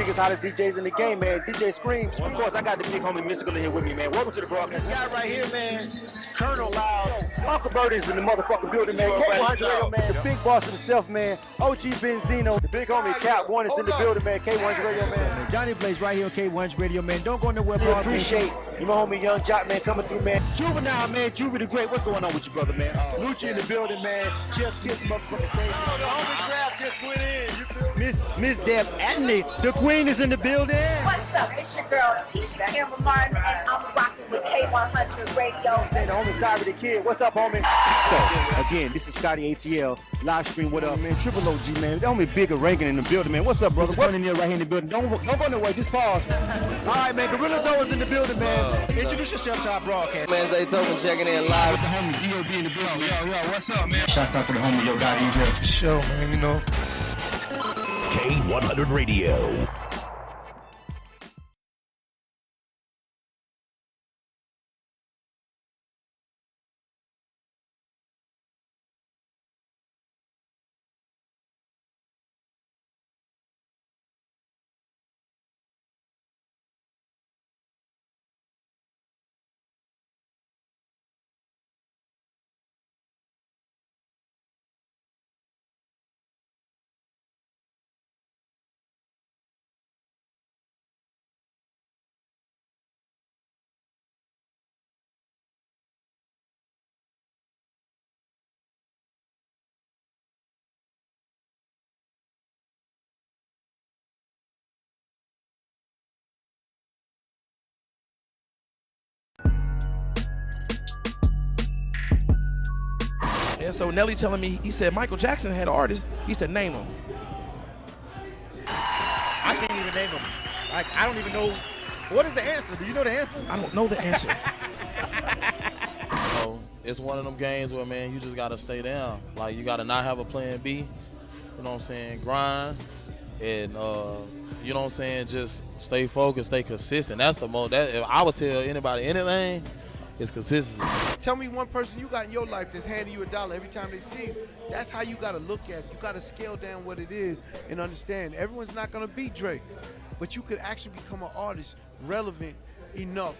biggest, hottest DJs in the game, man. DJ Screams. Of course, I got the big homie Mystical here with me, man. Welcome to the broadcast. This guy right here, man, Colonel Loud. Uncle Birdie's in the motherfucking building, man. K100 Radio, man. The big boss himself, man. OG Benzino. The big homie Cap One is in the building, man. K100 Radio, man. Johnny Blaze right here on K100 Radio, man. Don't go nowhere, bro. Appreciate you, my homie Young Jock, man, coming through, man. Juvenile, man. Juvie the Great. What's going on with you, brother, man? Lucci in the building, man. Just kiss motherfucking stage. The homie Trav just went in. You feel Miss Deb Atney, the queen, is in the building. What's up? It's your girl, Tisha Cameron Martin, and I'm rocking with K100 Radio. And the homie Cyber the Kid. What's up, homie? So, again, this is Scotty ATL. Live stream, what up, man? Triple OG, man. The homie Bigger Rankin in the building, man. What's up, brother? What's in here right here in the building? Don't go nowhere. Just pause. All right, man. Gorilla Joe is in the building, man. Introduce yourself to our broadcast. Man, Zay Token checking in live. With the homie D.O.B. in the building. Yo, what's up, man? Shouts out to the homie Yo Gotti in here. Show, man, you know. K100 Radio. Yeah, so Nelly telling me, he said Michael Jackson had an artist. He said, name him. I can't even name him. Like, I don't even know. What is the answer? Do you know the answer? I don't know the answer. So it's one of them games where, man, you just got to stay down. Like, you got to not have a plan B. You know what I'm saying? Grind. And, you know what I'm saying? Just stay focused, stay consistent. That's the most, if I would tell anybody anything, it's consistency. Tell me one person you got in your life that's handing you $1 every time they see you. That's how you got to look at it. You got to scale down what it is and understand everyone's not going to be Drake, but you could actually become an artist relevant enough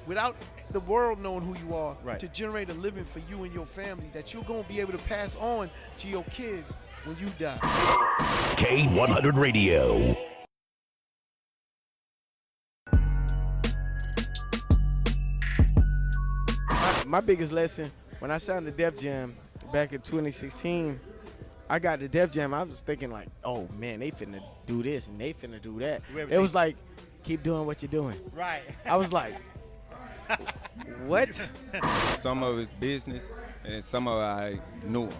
without the world knowing who you are, right, to generate a living for you and your family that you're going to be able to pass on to your kids when you die. K100 Radio. My biggest lesson, when I signed the Def Jam back in 2016, I got the Def Jam, I was thinking like, oh man, they finna do this and they finna do that. It was like, keep doing what you're doing. Right. I was like, what? Some of it's business and some of it I knew them.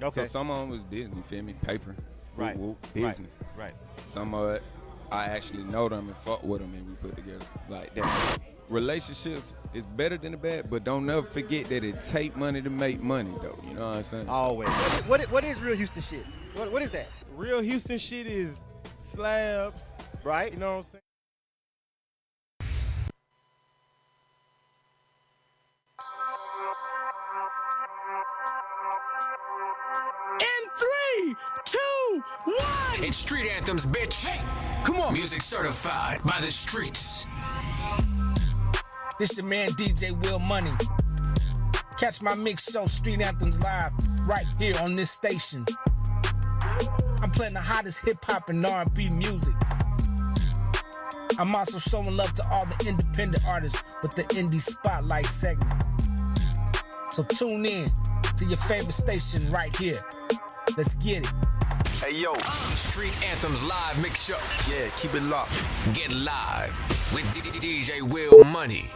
Okay. So some of them was business, you feel me? Paper, Right. business. Right. Some of it, I actually know them and fuck with them and we put together like that. Relationships is better than the bad, but don't never forget that it take money to make money, though. You know what I'm saying? Always. What is real Houston shit? What is that? Real Houston shit is slabs, Right? you know what I'm saying? In 3, 2, 1. It's Street Anthems, bitch. Come on. Music certified by the streets. This your man DJ Will Money. Catch my mix show Street Anthems live right here on this station. I'm playing the hottest hip-hop and R&B music. I'm also showing love to all the independent artists with the Indie Spotlight segment. So tune in to your favorite station right here. Let's get it. Hey, yo. Street Anthems live mix show. Yeah, keep it locked. Get live with DJ Will Money.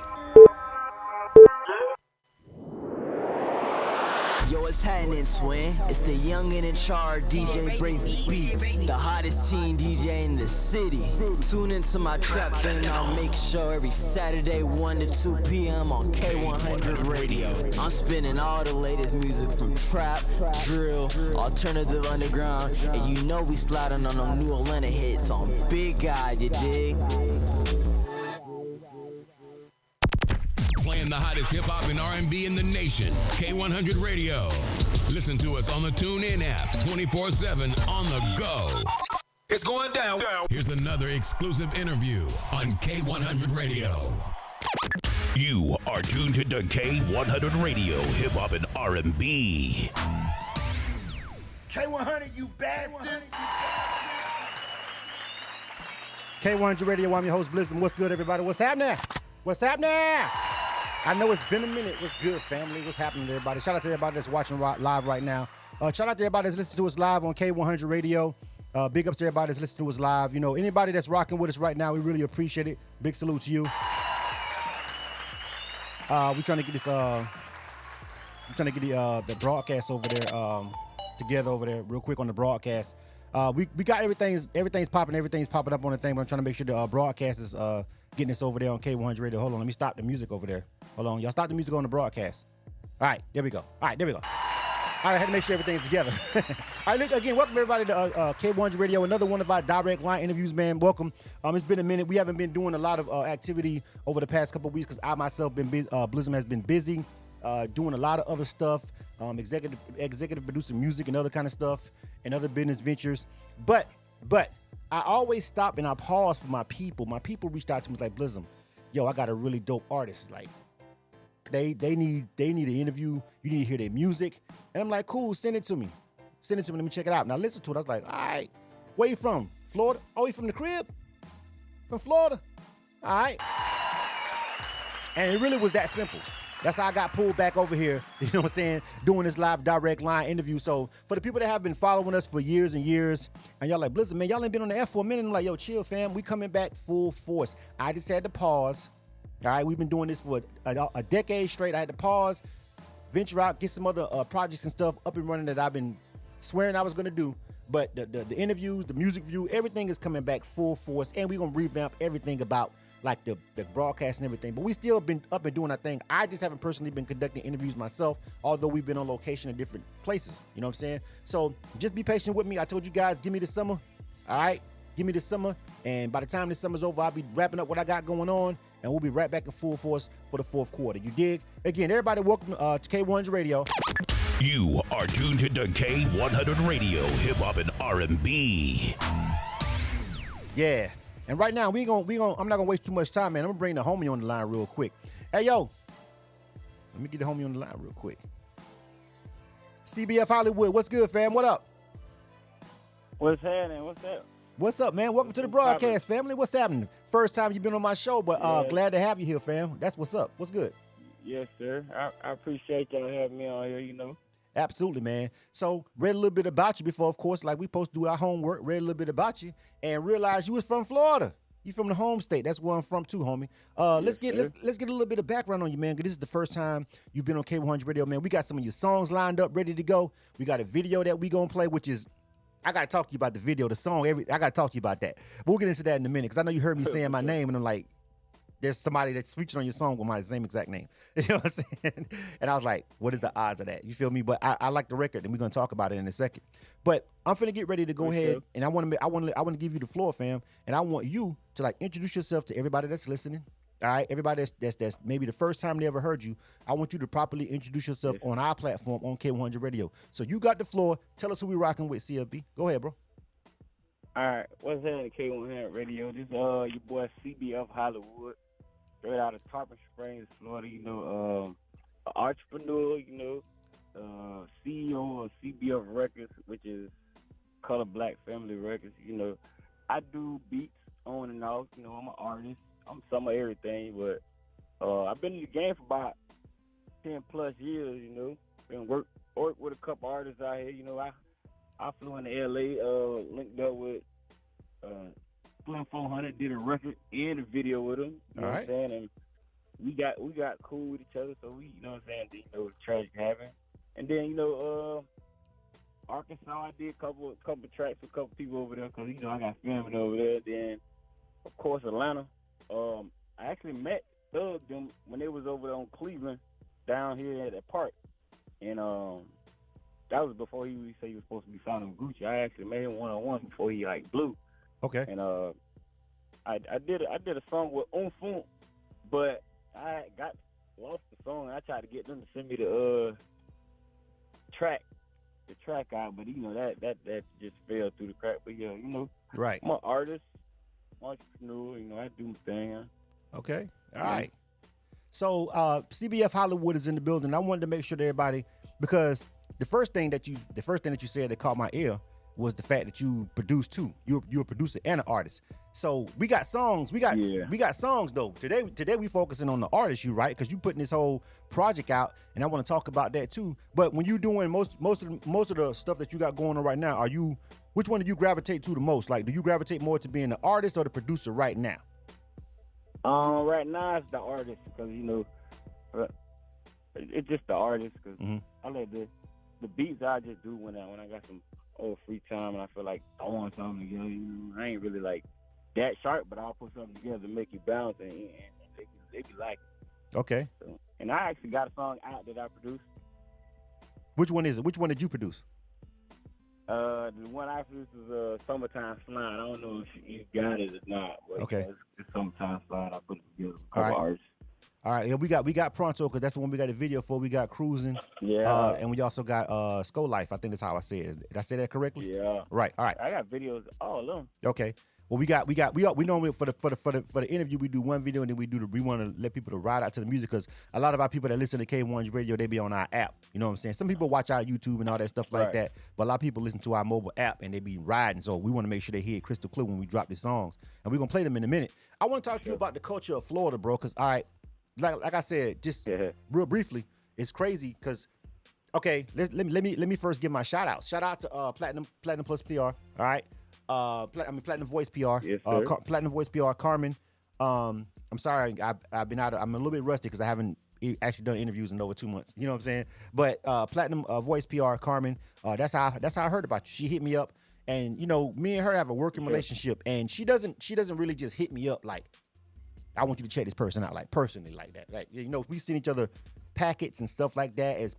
Yo, it's happening, Swin. It's the young and in charge DJ Brazy Beats, the hottest teen DJ in the city. Tune into my trap thing, I'll make sure every Saturday 1 to 2 p.m. on K100 Radio. I'm spinning all the latest music from trap, drill, alternative underground, and you know we sliding on them new Atlanta hits on Big Guy, you dig? Playing the hottest hip-hop and R&B in the nation. K100 Radio. Listen to us on the TuneIn app, 24/7 on the go. It's going down. Here's another exclusive interview on K100 Radio. You are tuned into K100 Radio, hip hop and R&B. K100, you bastards. K100 Radio, I'm your host, Blizzard. What's good, everybody? What's happening? What's happening? I know it's been a minute. What's good, family? What's happening to everybody? Shout out to everybody that's watching live right now. Shout out to everybody that's listening to us live on K100 Radio. Big ups to everybody that's listening to us live. You know, anybody that's rocking with us right now, we really appreciate it. Big salute to you. We're trying to get this, the broadcast over there together over there real quick on the broadcast. We got everything's popping up on the thing, but I'm trying to make sure the broadcast is getting this over there on K100 Radio. Hold on, let me stop the music over there. Hold on, y'all stop the music on the broadcast. All right, there we go. All right, there we go. All right, I had to make sure everything's together. All right, look, again, welcome everybody to K100 Radio, another one of our direct line interviews, man. Welcome. It's been a minute. We haven't been doing a lot of activity over the past couple of weeks because I myself been busy. Blizzard has been busy doing a lot of other stuff, executive producing music and other kind of stuff and other business ventures. But I always stop and I pause for my people. My people reached out to me like, Blizzard, yo, I got a really dope artist. Like, they need an interview. You need to hear their music. And I'm like, cool, send it to me. Let me check it out. And I listened to it. I was like, all right, where you from? Florida? Oh, you from the crib? From Florida? All right. And it really was that simple. That's how I got pulled back over here, you know what I'm saying, doing this live direct line interview. So for the people that have been following us for years and years, and y'all like, Blizzard, man, y'all ain't been on the F for a minute. I'm like, yo, chill, fam. We coming back full force. I just had to pause. All right, we've been doing this for a decade straight. I had to pause, venture out, get some other projects and stuff up and running that I've been swearing I was going to do. But the interviews, the music review, everything is coming back full force. And we're going to revamp everything about like the broadcast and everything. But we still been up and doing our thing. I just haven't personally been conducting interviews myself, although we've been on location in different places. You know what I'm saying? So just be patient with me. I told you guys, give me the summer. All right? Give me the summer. And by the time this summer's over, I'll be wrapping up what I got going on. And we'll be right back in full force for the fourth quarter. You dig? Again, everybody, welcome to K100 Radio. You are tuned into K100 Radio, hip hop and R&B. Yeah. And right now, I'm not gonna waste too much time, man. I'm gonna bring the homie on the line real quick. Hey, yo. Let me get the homie on the line real quick. CBF Hollywood, what's good, fam? What up? What's happening? What's up? What's up, man? Welcome to the broadcast, family. What's happening? First time you've been on my show, but glad to have you here, fam. That's what's up. What's good? Yes, sir. I appreciate y'all having me on here, you know. Absolutely, man. So, read a little bit about you before, of course, like we supposed to do our homework, read a little bit about you, and realized you was from Florida. You from the home state. That's where I'm from too, homie. Let's get a little bit of background on you, man, because this is the first time you've been on K100 Radio, man. We got some of your songs lined up, ready to go. We got a video that we gonna play, which is, I gotta talk to you about the video, the song, I gotta talk to you about that. But we'll get into that in a minute, because I know you heard me saying my name, and I'm like, there's somebody that's featured on your song with my same exact name. You know what I'm saying? And I was like, what is the odds of that? You feel me? But I like the record, and we're gonna talk about it in a second. But I'm finna get ready to go ahead, and I want to give you the floor, fam. And I want you to like introduce yourself to everybody that's listening. All right, everybody that's maybe the first time they ever heard you. I want you to properly introduce yourself on our platform on K100 Radio. So you got the floor. Tell us who we rocking with, CFB. Go ahead, bro. All right, what's happening, K100 Radio? This your boy CBF Hollywood. Straight out of Tarpon Springs, Florida, you know, an entrepreneur, you know, CEO of CBF Records, which is Color Black Family Records, you know. I do beats on and off, you know, I'm an artist. I'm some of everything, but I've been in the game for about 10 plus years, you know. Been work with a couple artists out here, you know. I flew into LA, linked up with Slim 400, did a record and a video with him. You know what I'm saying? And we got cool with each other, so we, you know what I'm saying, you know, tragic happened. And then, you know, Arkansas, I did a couple tracks with a couple people over there, because, you know, I got family over there. Then, of course, Atlanta. I actually met Thug them when they was over there on Cleveland, down here at that park. And that was before he said he was supposed to be signing with Gucci. I actually met him one-on-one before he, like, blew. Okay. And I did a song with Funk, but I got lost the song. I tried to get them to send me the track out, but you know that just fell through the crack. But yeah, you know, Right. I'm an artist, entrepreneur. I do my thing. Okay. All right. So CBF Hollywood is in the building. I wanted to make sure that everybody, because the first thing that you said that caught my ear was the fact that you produce too. You're a producer and an artist. So we got songs. We got songs though. Today we focusing on the artist, right? Because you putting this whole project out, and I want to talk about that too. But when you doing most of the stuff that you got going on right now, which one do you gravitate to the most? Like, do you gravitate more to being the artist or the producer right now? Right now it's the artist, because it's just the artist. Because I let the beats I just do when I got some free time and I feel like I want something together. I ain't really like that sharp, but I'll put something together to make you bounce, and they be like it. Okay. So, and I actually got a song out that I produced. Which one is it? Which one did you produce? The one I produced is Summertime Slide. I don't know if you got it or not. But Okay. It's Summertime Slide. I put it together with a All couple right. artists. All right, yeah, we got Pronto, because that's the one we got a video for. We got Cruising. Yeah. And we also got Skull Life. I think that's how I say it. Did I say that correctly? Yeah. Right. All right. I got videos all of them. Okay. Well, we normally for the interview we do one video, and then we want to let people to ride out to the music, because a lot of our people that listen to K1's radio, they be on our app. You know what I'm saying? Some people watch our YouTube and all that stuff like Right. that, but a lot of people listen to our mobile app and they be riding. So we want to make sure they hear it crystal clear when we drop these songs, and we're gonna play them in a minute. I want to talk to you about the culture of Florida, bro. Because all right, like I said, just real briefly, it's crazy. Because okay, let me first give my shout outs. Shout out to Platinum Plus PR. All right. Platinum Voice PR. Yes, sir. Platinum Voice PR, Carmen. I'm sorry, I've been I'm a little bit rusty because I haven't actually done interviews in over 2 months. You know what I'm saying? But Platinum Voice PR, Carmen. That's how I heard about you. She hit me up, and me and her have a working relationship, and she doesn't really just hit me up like, I want you to check this person out, like personally, like that. Like, we seen each other packets and stuff like that as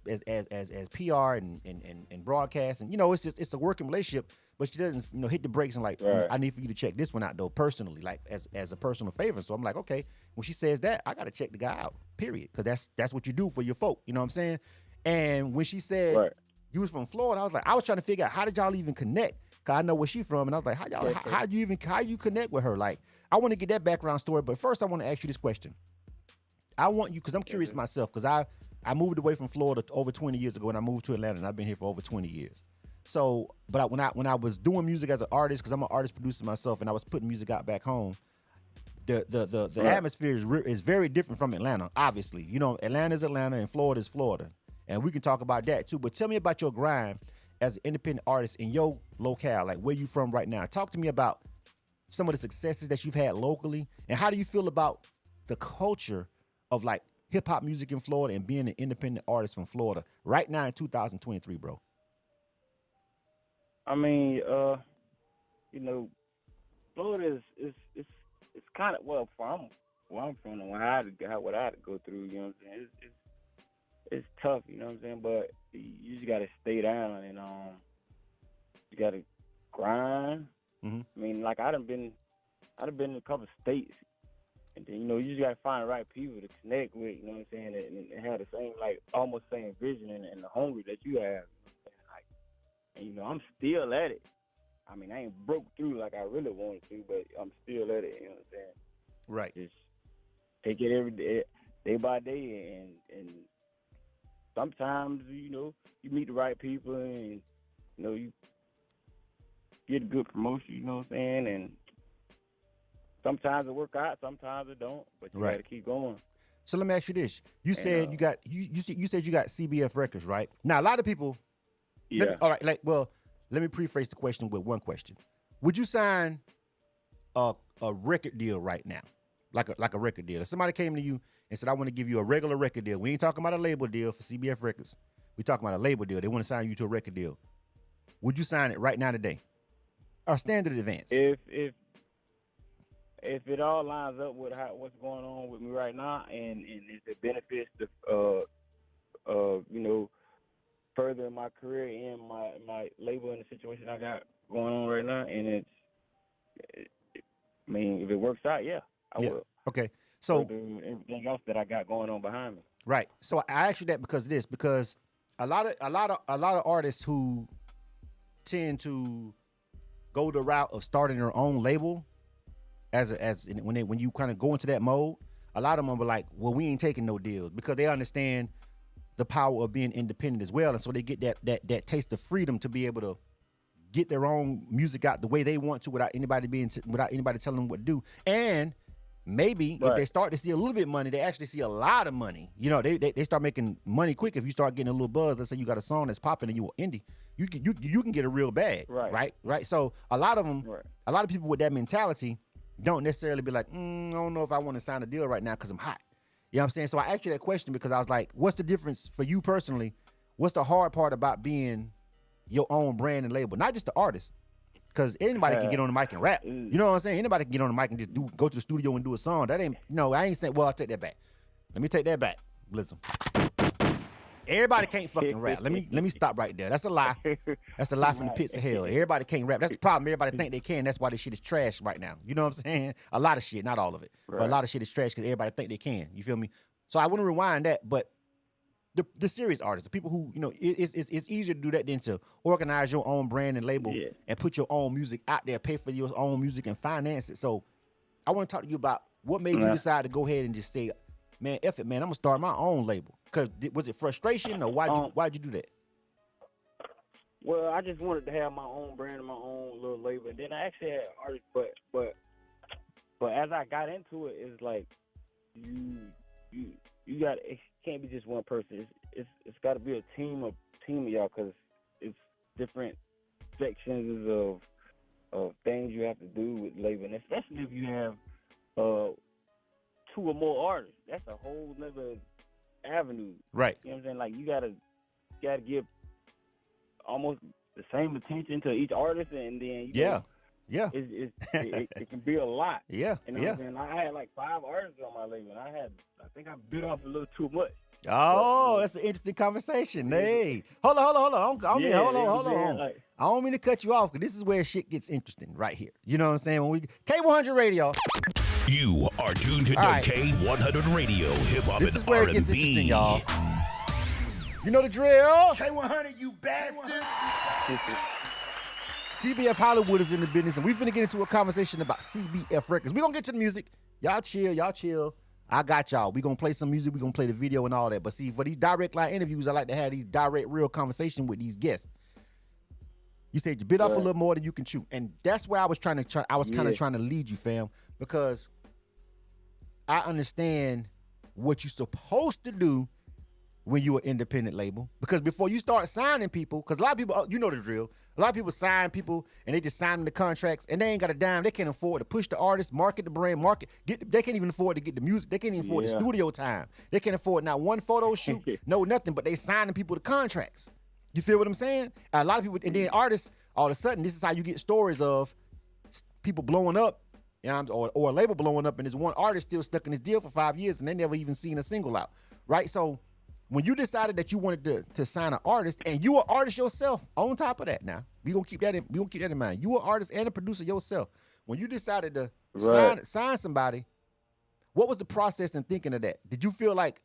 PR and broadcast, and it's a working relationship. But she doesn't hit the brakes and like, Right. I need for you to check this one out though, personally, like as a personal favor. So I'm like, okay, when she says that, I gotta check the guy out, period, because that's what you do for your folk. You know what I'm saying? And when she said Right. you was from Florida, I was trying to figure out, how did y'all even connect? Cause I know where she from, and I was like, how you connect with her? Like, I want to get that background story, but first I want to ask you this question. I want you, because I'm curious myself, because I moved away from Florida over 20 years ago, and I moved to Atlanta, and I've been here for over 20 years. So, but when I was doing music as an artist, because I'm an artist producer myself, and I was putting music out back home, the Right. atmosphere is very different from Atlanta. Obviously, Atlanta's Atlanta and Florida's Florida, and we can talk about that too. But tell me about your grind as an independent artist in your locale, like where you from right now. Talk to me about some of the successes that you've had locally, and how do you feel about the culture of like hip hop music in Florida and being an independent artist from Florida right now in 2023, bro? I mean, Florida is kind of, well, from where I'm from and what I had to go through. You know what I'm saying? It's tough. You know what I'm saying? But you just gotta stay down, and you gotta grind. Mm-hmm. I mean, like I've been in a couple of states, and then you just gotta find the right people to connect with. You know what I'm saying? And have the same, like, almost same vision and the hunger that you have. You know what I'm saying? Like, and I'm still at it. I mean, I ain't broke through like I really wanted to, but I'm still at it. You know what I'm saying? Right. Just take it every day by day, and sometimes you meet the right people, and you get a good promotion. You know what I'm saying? And sometimes it work out, sometimes it don't, but you gotta keep going. So let me ask you this: you said you said you got CBF Records, right? Now a lot of people. Yeah. Let me preface the question with one question: would you sign a record deal right now, like a record deal? If somebody came to you and said, "I want to give you a regular record deal," we ain't talking about a label deal for CBF Records. We talking about a label deal. They want to sign you to a record deal. Would you sign it right now today, or standard advance? If it all lines up with what's going on with me right now, and if it benefits the further my career and my label and the situation I got going on right now, and I mean, if it works out, I will. Okay. So everything else that I got going on behind me. Right. So I asked you that because a lot of artists who tend to go the route of starting their own label, when you kind of go into that mode, a lot of them are like, well, we ain't taking no deals, because they understand the power of being independent as well, and so they get that taste of freedom to be able to get their own music out the way they want to without anybody telling them what to do. And maybe if they start to see a little bit of money, they actually see a lot of money. You know, they start making money quick. If you start getting a little buzz, let's say you got a song that's popping and you are indie, you can get a real bag, right. So a lot of people with that mentality don't necessarily be like, I don't know if I want to sign a deal right now because I'm hot. You know what I'm saying? So I asked you that question because I was like, what's the difference for you personally? What's the hard part about being your own brand and label? Not just the artist, because anybody can get on the mic and rap. You know what I'm saying? Anybody can get on the mic and just go to the studio and do a song. That ain't, I ain't saying, well, I'll take that back. Let me take that back. Listen. Everybody can't fucking rap. Let me stop right there. That's a lie. That's a lie from the pits of hell. Everybody can't rap. That's the problem. Everybody think they can. That's why this shit is trash right now. You know what I'm saying? A lot of shit, not all of it, but a lot of shit is trash because everybody think they can. You feel me? So I want to rewind that, but the serious artists, the people who, it's easier to do that than to organize your own brand and label and put your own music out there, pay for your own music and finance it. So I want to talk to you about what made you decide to go ahead and just say, man, F it, man, I'm gonna start my own label. Cause was it frustration or why'd you do that? Well, I just wanted to have my own brand and my own little label. And then I actually had artists, but as I got into it, it's like you got, it can't be just one person. It's got to be a team of y'all, because it's different sections of things you have to do with labeling, especially if you have 2 or more artists. That's a whole nother avenue. Right. You know what I'm saying? Like, you gotta give almost the same attention to each artist, and then it can be a lot. Yeah. You know what I'm saying? I had like 5 artists on my label, and I think I bit off a little too much. Oh, that's an interesting conversation. Hey, hold on. Hold on. Like, I don't mean to cut you off, because this is where shit gets interesting right here. You know what I'm saying? When we K100 Radio. You are tuned to K100 Radio, hip hop and R&B. This is where it gets interesting, y'all. You know the drill. K100, you bastards. CBF Hollywood is in the business, and we're finna get into a conversation about CBF Records. We're gonna get to the music. Y'all chill. I got y'all. We're gonna play some music. We're gonna play the video and all that. But see, for these direct line interviews, I like to have these direct, real conversation with these guests. You said you bit off a little more than you can chew, and that's where I was kind of trying to lead you, fam, because I understand what you're supposed to do when you're an independent label. Because before you start signing people, because a lot of people, you know the drill, a lot of people sign people and they just sign the contracts and they ain't got a dime. They can't afford to push the artist, market the brand, they can't even afford to get the music. They can't even afford the studio time. They can't afford not one photo shoot, no nothing, but they signing people to contracts. You feel what I'm saying? A lot of people, and then artists, all of a sudden, this is how you get stories of people blowing up, or a label blowing up, and there's one artist still stuck in his deal for 5 years, and they never even seen a single out, right? So when you decided that you wanted to sign an artist, and you an artist yourself, on top of that, now we gonna keep that in mind. You an artist and a producer yourself. When you decided to sign somebody, what was the process in thinking of that? Did you feel like,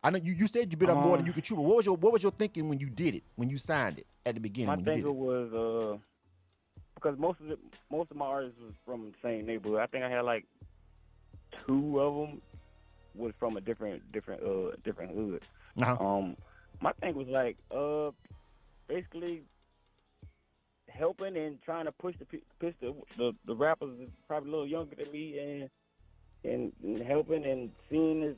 I know you said you bit off more than you could chew, but what was your thinking when you did it, when you signed it at the beginning? My thinking was because most of my artists was from the same neighborhood. I think I had like 2 of them was from a different hood. My thing was like basically helping and trying to push the rappers that's probably a little younger than me, and helping and seeing this.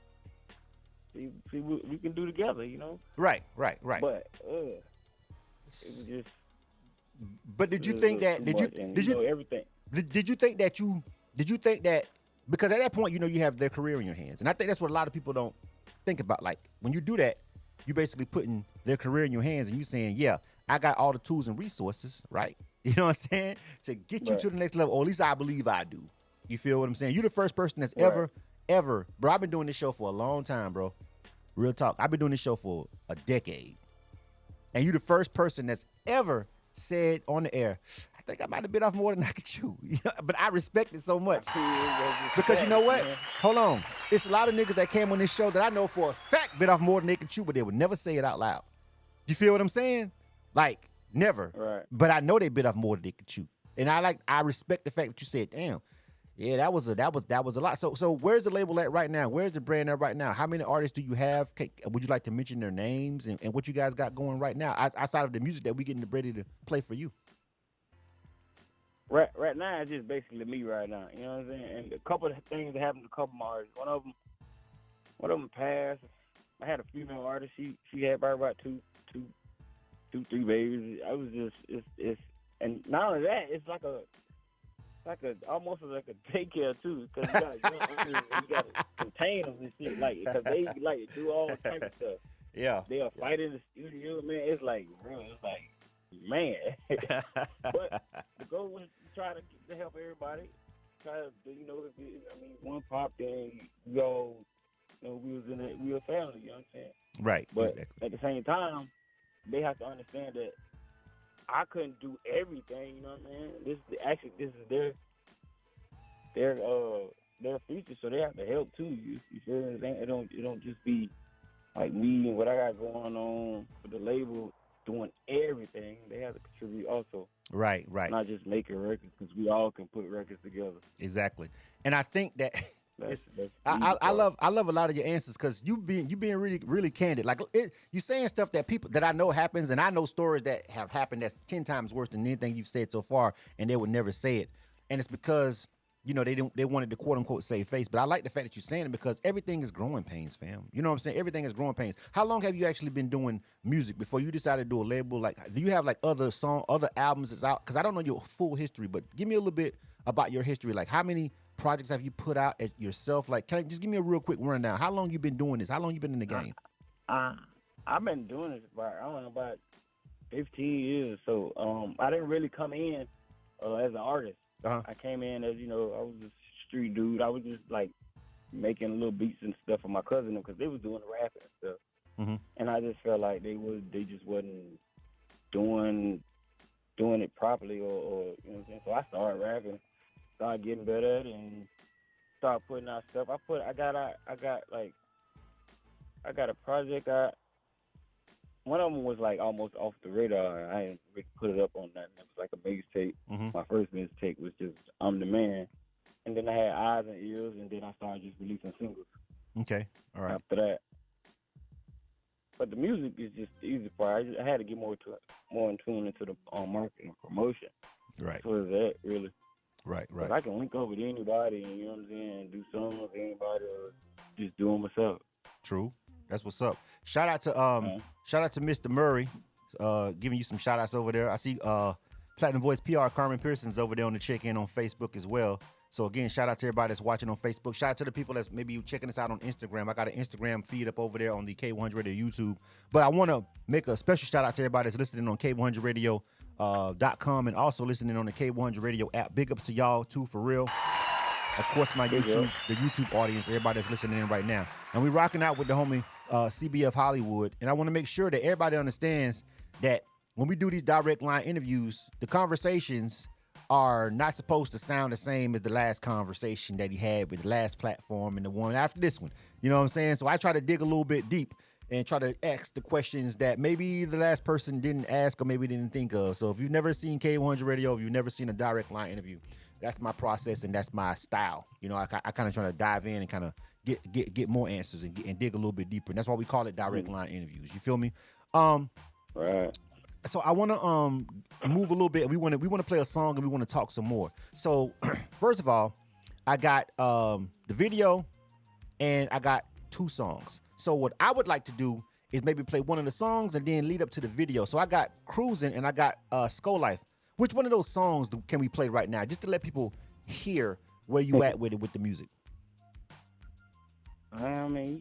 See what we can do together, you know? Right. But it was just. But did you think that? Did you everything? Did you think that? Because at that point, you have their career in your hands, and I think that's what a lot of people don't think about. Like, when you do that, you basically putting their career in your hands, and you saying, "Yeah, I got all the tools and resources, right? You know what I'm saying, to get you to the next level. Or at least I believe I do. You feel what I'm saying? You're the first person that's ever, bro. I've been doing this show for a long time, bro. Real talk. I've been doing this show for a decade. And you're the first person that's ever said on the air, I think I might have bit off more than I could chew. But I respect it so much. Because you know what? Hold on. It's a lot of niggas that came on this show that I know for a fact bit off more than they could chew, but they would never say it out loud. You feel what I'm saying? Like, Never. Right. But I know they bit off more than they could chew. And I respect the fact that you said, damn, yeah, that was a lot. So where's the label at right now? Where's the brand at right now? How many artists do you have? Would you like to mention their names and what you guys got going right now outside of the music that we getting ready to play for you? Right now, it's just basically me right now. You know what I'm saying? And a couple of things that happened to a couple of my artists. One of them passed. I had a female artist. She had probably about two, 3 babies. I was just it's and not only that, it's like almost like a daycare too, because you got to contain them and shit, like because they like to do all type of stuff. Yeah. They'll fight in the studio, man. It's like, bro, it's like, man. But the goal was to try to help everybody. Try to, one pop, then we all, we were a family. You know what I'm saying? Right. But exactly. at the same time, they have to understand that I couldn't do everything. You know what I mean? This is their future, so they have to help too. You feel what I'm saying? It don't just be like me and what I got going on with the label doing everything. They have to contribute also. Right. Not just making records, because we all can put records together. Exactly. And I think that That's I love a lot of your answers, because you being really, really candid. Like you saying stuff that people that I know happens, and I know stories that have happened that's 10 times worse than anything you've said so far, and they would never say it. And it's because they wanted to quote unquote save face. But I like the fact that you're saying it, because everything is growing pains, fam. You know what I'm saying? Everything is growing pains. How long have you actually been doing music before you decided to do a label? Like, do you have like other albums that's out? Because I don't know your full history, but give me a little bit about your history. Like, how many projects have you put out at yourself? Like, can I just give me a real quick rundown? How long you been doing this? How long you been in the game? I've been doing this about 15 years. So I didn't really come in as an artist. I came in as, I was a street dude. I was just like making little beats and stuff for my cousin because they was doing the rapping and stuff. Mm-hmm. And I just felt like they just wasn't doing it properly or you know what I'm saying. So I started rapping, started getting better at it, and started putting out stuff. I got a project out. One of them was like almost off the radar. I didn't really put it up on that. It was like a mixtape. Mm-hmm. My first mixtape was just "I'm the Man," and then I had "Eyes and Ears," and then I started just releasing singles. Okay, all right. After that, but the music is just the easy part. I had to get more in tune into the marketing and promotion. Right. So is that really? Right. I can link up with anybody, and you know what I'm saying, do something with anybody, or just do them myself. True. That's what's up. Shout out to Mr. Murray, giving you some shout outs over there. I see Platinum Voice PR Carmen Pearson's over there on the check-in on Facebook as well. So again, shout out to everybody that's watching on Facebook. Shout out to the people that's maybe checking us out on Instagram. I got an Instagram feed up over there on the K100 Radio YouTube. But I want to make a special shout out to everybody that's listening on K100Radio.com and also listening on the K100 Radio app. Big up to y'all too, for real. Of course, the YouTube audience, everybody that's listening in right now. And we rocking out with the homie CBF Hollywood. And I want to make sure that everybody understands that when we do these direct line interviews, the conversations are not supposed to sound the same as the last conversation that he had with the last platform and the one after this one. You know what I'm saying? So I try to dig a little bit deep and try to ask the questions that maybe the last person didn't ask or maybe didn't think of. So if you've never seen K100 Radio, if you've never seen a direct line interview, that's my process and that's my style. You know, I kind of try to dive in and kind of get more answers and dig a little bit deeper. And that's why we call it direct line interviews. You feel me? Right. So I want to move a little bit. We want to play a song and we want to talk some more. So first of all, I got the video and I got 2 songs. So what I would like to do is maybe play one of the songs and then lead up to the video. So I got Cruising and I got Skull Life. Which one of those songs can we play right now, just to let people hear where you at with the music? I mean,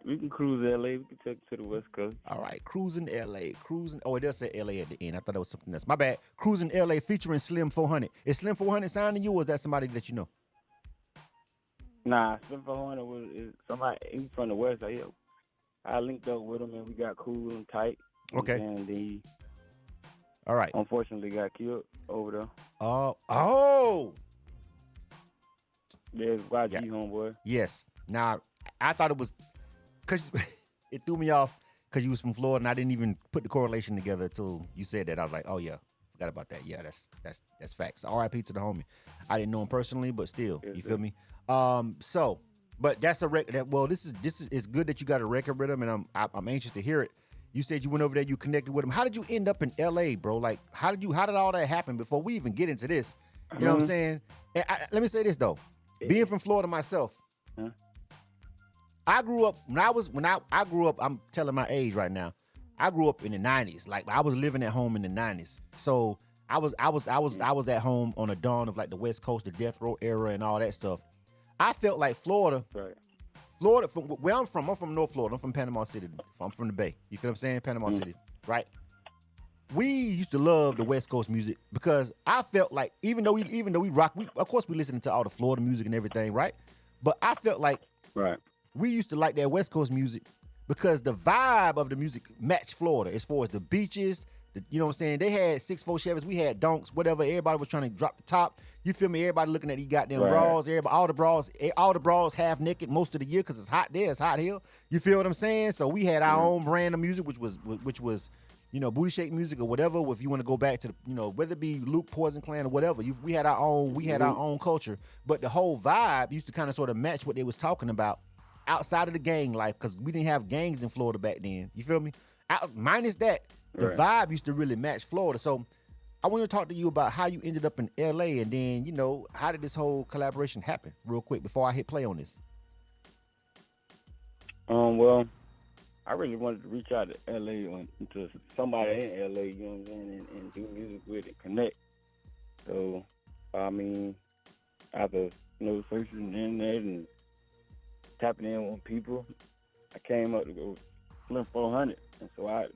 we can cruise LA. We can take it to the West Coast. All right, Cruising LA. Oh, it does say LA at the end. I thought it was something else. My bad. Cruising LA featuring Slim 400. Is Slim 400 signing you, or is that somebody that you know? Nah, Slim 400 is somebody. He's from the West. I linked up with him and we got cool and tight. Okay. And he, all right, unfortunately got killed over there. Oh. There's YG homeboy. Yes. Now I thought it was because it threw me off because you was from Florida, and I didn't even put the correlation together until you said that. I was like, oh yeah, forgot about that. Yeah, that's facts. R.I.P. to the homie. I didn't know him personally, but still, you feel me? But that's a record. Well, this is it's good that you got a record with him, and I'm anxious to hear it. You said you went over there, you connected with him. How did you end up in L.A., bro? Like, how did all that happen before we even get into this? You know what I'm saying? And let me say this though, being from Florida myself, I grew up I grew up. I'm telling my age right now. I grew up in the 90s. Like I was living at home in the 90s, so I was at home on the dawn of like the West Coast, the death row era, and all that stuff. I felt like Florida. Right. Florida, from where I'm from North Florida. I'm from Panama City. I'm from the Bay. You feel what I'm saying? Panama City, right? We used to love the West Coast music because I felt like even though we rock, of course we listening to all the Florida music and everything, right? But I felt like we used to like that West Coast music because the vibe of the music matched Florida as far as the beaches. You know what I'm saying? They had 6'4" Chevys, we had donks, whatever. Everybody was trying to drop the top. You feel me? Everybody looking at these goddamn bras. Everybody, all the bras half naked most of the year because it's hot there. It's hot here. You feel what I'm saying? So we had our own brand of music, which was, you know, booty shake music or whatever. If you want to go back to the, you know, whether it be Luke Poison Clan or whatever, we had our own culture. But the whole vibe used to kind of sort of match what they was talking about outside of the gang life because we didn't have gangs in Florida back then. You feel me? Minus that. The vibe used to really match Florida. So I want to talk to you about how you ended up in L.A. and then, you know, how did this whole collaboration happen real quick before I hit play on this? Well, I really wanted to reach out to L.A. to somebody in L.A., you know what I'm saying, and do music with it, connect. So, I mean, after, you know, searching the internet and tapping in on people, I came up to go Slim 400. And so I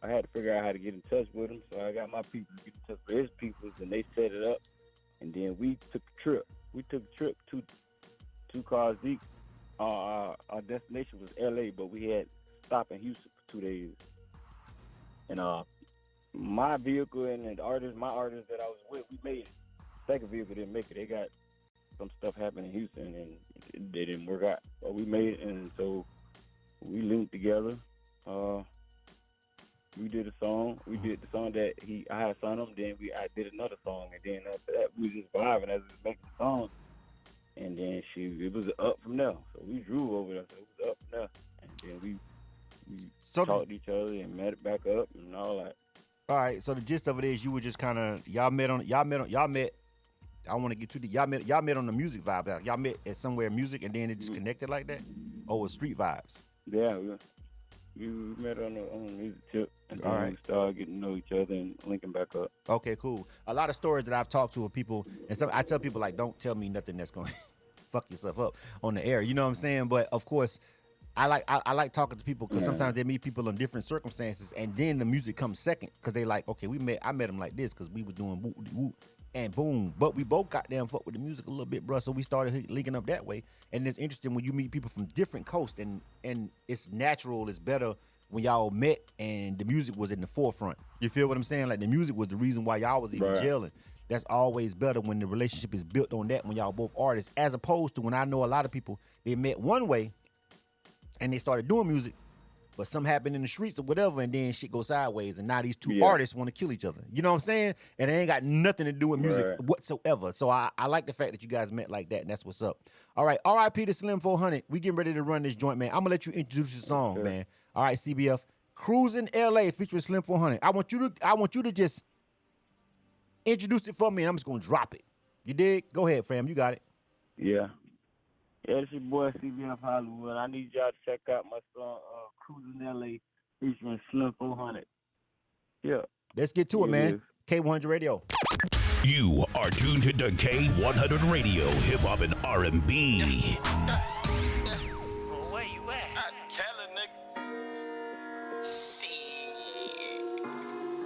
had to figure out how to get in touch with him. So I got my people to get in touch with his people, and they set it up. And then we took a trip. We took a trip two cars deep. Our destination was L.A., but we had stopped in Houston for 2 days. And my vehicle and my artist that I was with, we made it. Second vehicle didn't make it. They got some stuff happened in Houston, and they didn't work out. But we made it, and so we linked together. We did a song. We did the song that I had sung him. Then I did another song, and then after that, we was just vibing as we was making the song. And then it was up from there. So we drove over there. So it was up from there. And then we talked to each other and met it back up and all that. All right. So the gist of it is, you were just kind of y'all met. I want to get to y'all met on the music vibe. Y'all met at somewhere music, and then it just connected like that. Oh, it's street vibes. Yeah. We met on the music tip, and then we started getting to know each other and linking back up. Okay, cool. A lot of stories that I've talked to with people, and I tell people, like, don't tell me nothing that's going to fuck yourself up on the air. You know what I'm saying? But, of course, I like talking to people because sometimes they meet people in different circumstances, and then the music comes second because they like, okay, I met him like this because we was doing woo, and boom. But we both got damn fuck with the music a little bit, bro, so we started linking up that way. And it's interesting when you meet people from different coasts, and it's natural, it's better when y'all met and the music was in the forefront. You feel what I'm saying? Like the music was the reason why y'all was even gelling. That's always better when the relationship is built on that, when y'all both artists, as opposed to when I know a lot of people, they met one way and they started doing music, but something happened in the streets or whatever, and then shit goes sideways, and now these two artists want to kill each other. You know what I'm saying? And it ain't got nothing to do with music whatsoever. So I like the fact that you guys met like that, and that's what's up. All right, R.I.P. to Slim 400. We getting ready to run this joint, man. I'm gonna let you introduce your song, man. All right, CBF, Cruising L.A. featuring Slim 400. I want you to just introduce it for me, and I'm just gonna drop it. You dig? Go ahead, fam. You got it. Yeah. Yeah, it's your boy CBF Hollywood. I need y'all to check out my song, Cruising L.A. featuring Slim 400. Yeah. Let's get to it, man. K100 Radio. You are tuned to K100 Radio, hip hop and R&B. Where you at? Tell a nigga. Shit.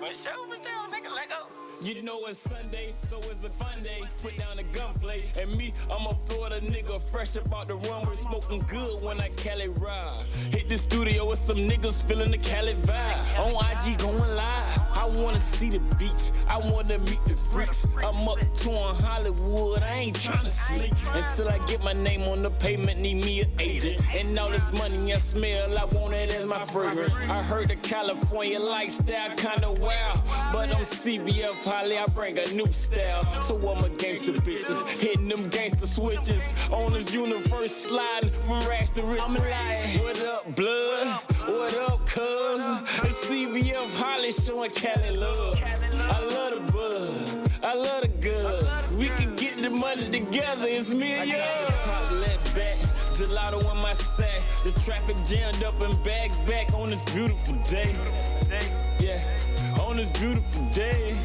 For sure, nigga, let go. You know it's Sunday, so it's a fun day. Put down the gunplay, and me, I'm a Florida nigga, fresh about the runway, smoking good when I Cali ride. Hit the studio with some niggas feeling the Cali vibe. On IG going live, I wanna see the beach, I wanna meet the freaks. I'm up touring Hollywood, I ain't tryna sleep until I get my name on the pavement. Need me an agent, And all this money I smell, I want it as my fragrance. I heard the California lifestyle kinda wild, but I'm CBF Holly, I bring a new style. So I'm a gangster bitches, hitting them gangster switches. On this universe sliding from rags to riches. I'm like, what up, blood? What up, cuz? It's CBF Holly showing Cali love. I love the bud, I love the goods. We can get the money together, it's me and you. Top left back, gelato in my sack. The traffic jammed up and back on this beautiful day. Yeah, on this beautiful day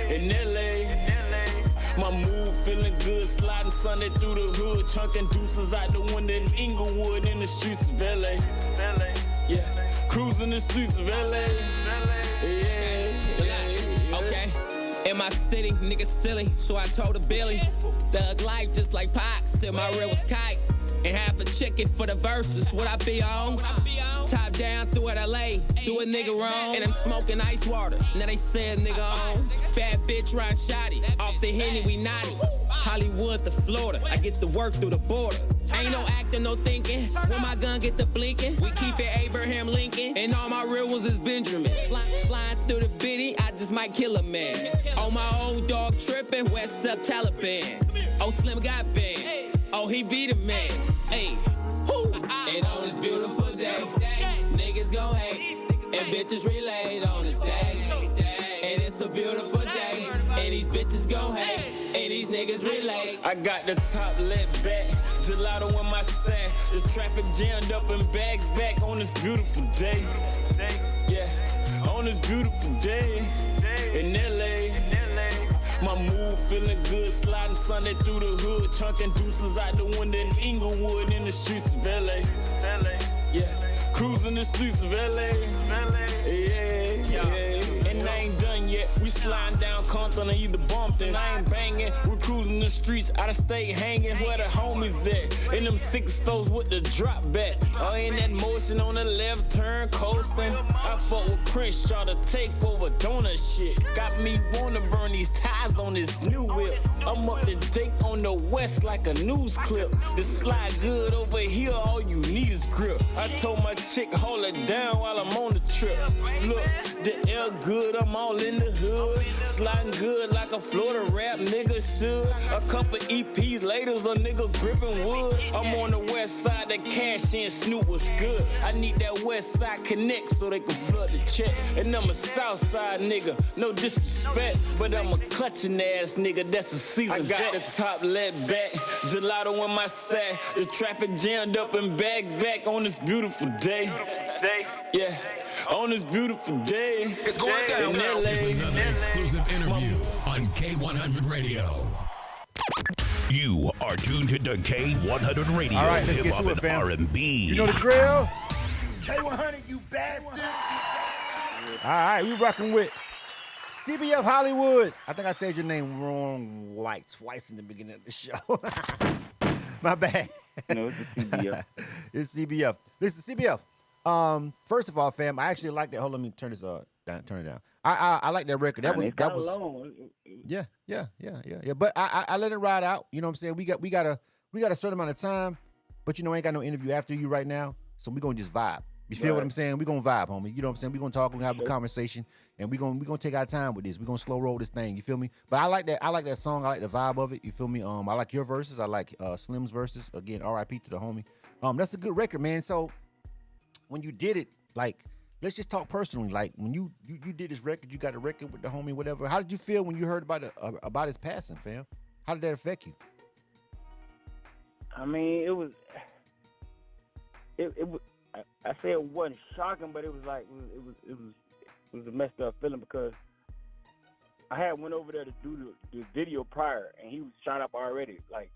in LA. My mood feeling good, sliding Sunday through the hood, chunking deuces out the window in Inglewood in the streets of LA. Yeah, cruising the streets of LA. Yeah. Okay. In my city, niggas silly, so I told a Billy. Thug life just like Pac, still my real was kites. And half a chicken for the verses, what I be on? Top down through at LA, do a nigga wrong. And I'm smoking ice water, now they say a nigga on. Bad bitch run shoddy, off the Henny we naughty. Hollywood to Florida, I get to work through the border. Ain't no acting, no thinking, when my gun get the blinking. We keep it Abraham Lincoln, and all my real ones is Benjamin. Slide through the bitty, I just might kill a man. On my old dog tripping, West Up Taliban. Oh, Slim got bands, oh, he be the man. Hey, and on this beautiful day, niggas gon' hate, and bitches relate on this day. And it's a beautiful day, and these bitches gon' hate, and these niggas relate. I got the top lit back, gelato in my sack. The traffic jammed up and back on this beautiful day. Yeah, on this beautiful day in LA. My mood feeling good, sliding Sunday through the hood, chunking deuces out the window in Inglewood in the streets of LA. Yeah, cruising the streets of LA. Yeah. And I ain't done yet. We sliding down Compton or either Bumpton. I ain't banging. We're cruising the streets, out of state hanging where the homies at. In them 6-4s with the drop back. In that motion on the left turn coasting. I fuck with Prince, y'all to take over donut shit. Got me wanna burn these ties on this new whip. I'm up to date on the west like a news clip. The slide good over here, all you need is grip. I told my chick hold it down while I'm on the trip. Look, the air good, I'm all in the hood. Sliding good like a Florida rap nigga should. A couple EPs later, a nigga gripping wood. I'm on the west side, the cash in Snoop was good. I need that west side connect so they can flood the check. And I'm a south side nigga, no disrespect, but I'm a clutching ass nigga, that's a season. I got the top let back, gelato in my sack. The traffic jammed up and back on this beautiful day. Yeah, on this beautiful day. It's going down. Here's another exclusive interview on K100 Radio. You are tuned to K100 Radio. All right, let's Hip get Hop to it, and fam. R&B. You know the drill? K100, you bastards. All right, we rocking with CBF Hollywood. I think I said your name wrong like twice in the beginning of the show. My bad. No, it's the CBF. It's CBF. Listen, CBF. First of all, fam, I actually like that. Hold on, let me turn this down. Turn it down. I like that record. That was long. Yeah. But I let it ride out. You know what I'm saying? We got a certain amount of time, but ain't got no interview after you right now. So we gonna just vibe. You feel what I'm saying? We gonna vibe, homie. You know what I'm saying? We gonna talk, we gonna have a conversation, and we gonna take our time with this. We gonna slow roll this thing. You feel me? But I like that song. I like the vibe of it. You feel me? I like your verses. I like Slim's verses. Again, R.I.P. to the homie. That's a good record, man. So when you did it, like, let's just talk personally. Like when you did this record, you got a record with the homie, whatever. How did you feel when you heard about his passing, fam? How did that affect you? I mean, it was. I say it wasn't shocking, but it was like it was a messed up feeling because I had went over there to do the video prior, and he was shot up already. Like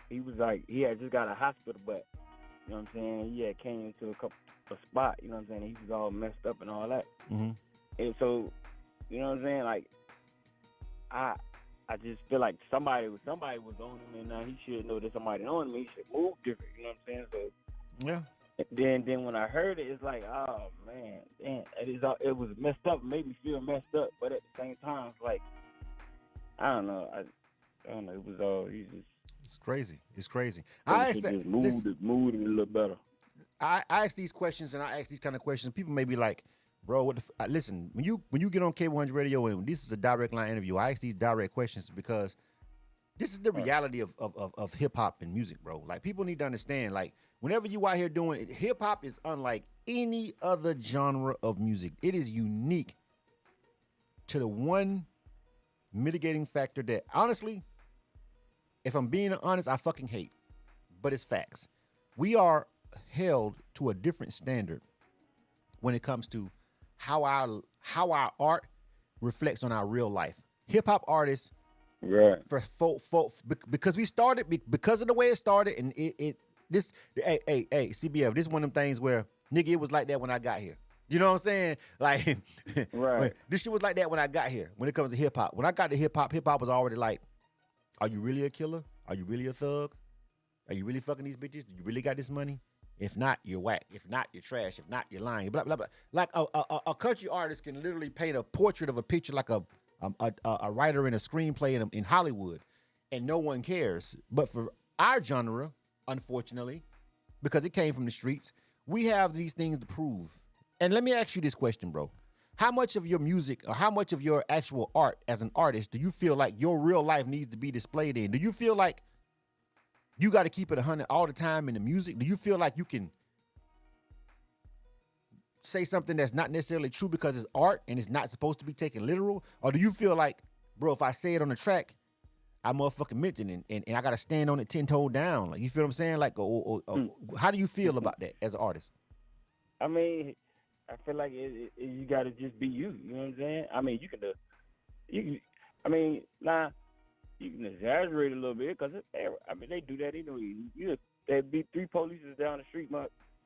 he had just got a hospital, but you know what I'm saying. He had came into a spot. You know what I'm saying. He was all messed up and all that. Mm-hmm. And so, you know what I'm saying. Like I just feel like somebody was on him, and now he should know that somebody on him. He should move different. You know what I'm saying. So yeah. Then when I heard it, it's like, oh man, damn, it was messed up, made me feel messed up, but at the same time, it's like, I don't know, it was all, it's crazy. It's crazy. I just moved it a little better. I ask these questions and I ask these kind of questions. People may be like, bro, what the listen, when you get on K100 Radio and this is a direct line interview, I ask these direct questions because this is the reality of hip hop and music, bro. Like, people need to understand, like, whenever you out here doing it, hip hop is unlike any other genre of music. It is unique to the one mitigating factor that, honestly, if I'm being honest, I fucking hate, but it's facts. We are held to a different standard when it comes to how our art reflects on our real life. Hip hop artists, right? Because we started because of the way it started, and hey CBF, this is one of them things where nigga, it was like that when I got here. You know what I'm saying? Like, right? This shit was like that when I got here. When it comes to hip hop, when I got to hip hop was already like, are you really a killer? Are you really a thug? Are you really fucking these bitches? Do you really got this money? If not, you're whack. If not, you're trash. If not, you're lying. Blah blah blah. Like a country artist can literally paint a portrait of a picture like a writer in a screenplay in Hollywood, and no one cares. But for our genre, unfortunately, because it came from the streets, we have these things to prove. And let me ask you this question, bro. How much of your music or how much of your actual art as an artist do you feel like your real life needs to be displayed in? Do you feel like you got to keep it 100 all the time in the music? Do you feel like you can say something that's not necessarily true because it's art and it's not supposed to be taken literal? Or do you feel like, bro, if I say it on the track, I motherfucking mention it and I got to stand on it 10 toes down? Like, you feel what I'm saying? Like, how do you feel about that as an artist? I mean, I feel like you got to just be you. You know what I'm saying? I mean, you can exaggerate a little bit because they do that anyway. There'd be 3 police down the street.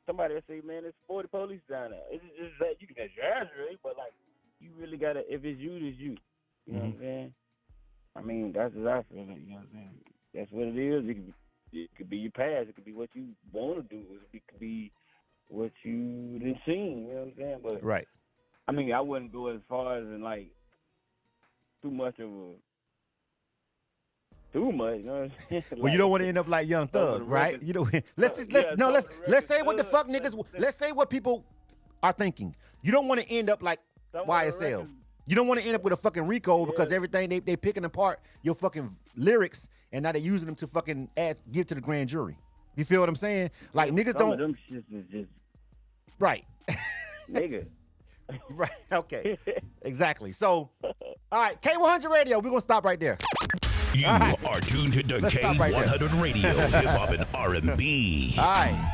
Somebody will say, man, there's 40 police down there. It's just that you can exaggerate, but like, you really gotta. If it's you, it's you. You know what I'm saying? I mean, that's what I feel like. You know what I'm saying? That's what it is. It could be your past. It could be what you want to do. It could be what you done seen. You know what I'm saying? But right. I mean, I wouldn't go as far as in like too much. You know what I'm saying? Well, you don't want to end up like Young Thug, right? You know, let's say what the fuck niggas. Let's say what people are thinking. You don't want to end up like YSL. You don't want to end up with a fucking Rico because everything they picking apart your fucking lyrics and now they using them to fucking give to the grand jury. You feel what I'm saying? Like, niggas Some don't. of them shits is just right. Nigga. Right. Okay. Exactly. So, all right, K100 Radio. We're gonna stop right there. You are tuned to K100 Radio, hip hop and R&B. All right.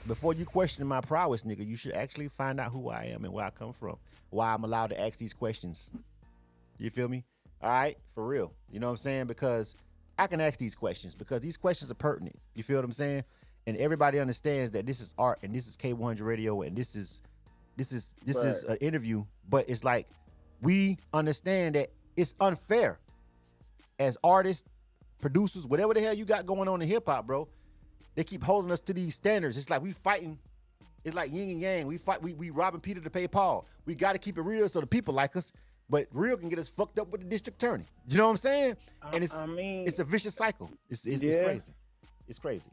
Before you question my prowess, nigga, you should actually find out who I am and where I come from, why I'm allowed to ask these questions. You feel me? All right, for real. You know what I'm saying? Because I can ask these questions because these questions are pertinent. You feel what I'm saying? And everybody understands that this is art and this is K100 Radio and this is an interview. But it's like, we understand that it's unfair as artists, producers, whatever the hell you got going on in hip hop, bro. They keep holding us to these standards. It's like we fighting. It's like yin and yang. We fight. We robbing Peter to pay Paul. We got to keep it real so the people like us. But real can get us fucked up with the district attorney. You know what I'm saying? And it's a vicious cycle. It's crazy. It's crazy.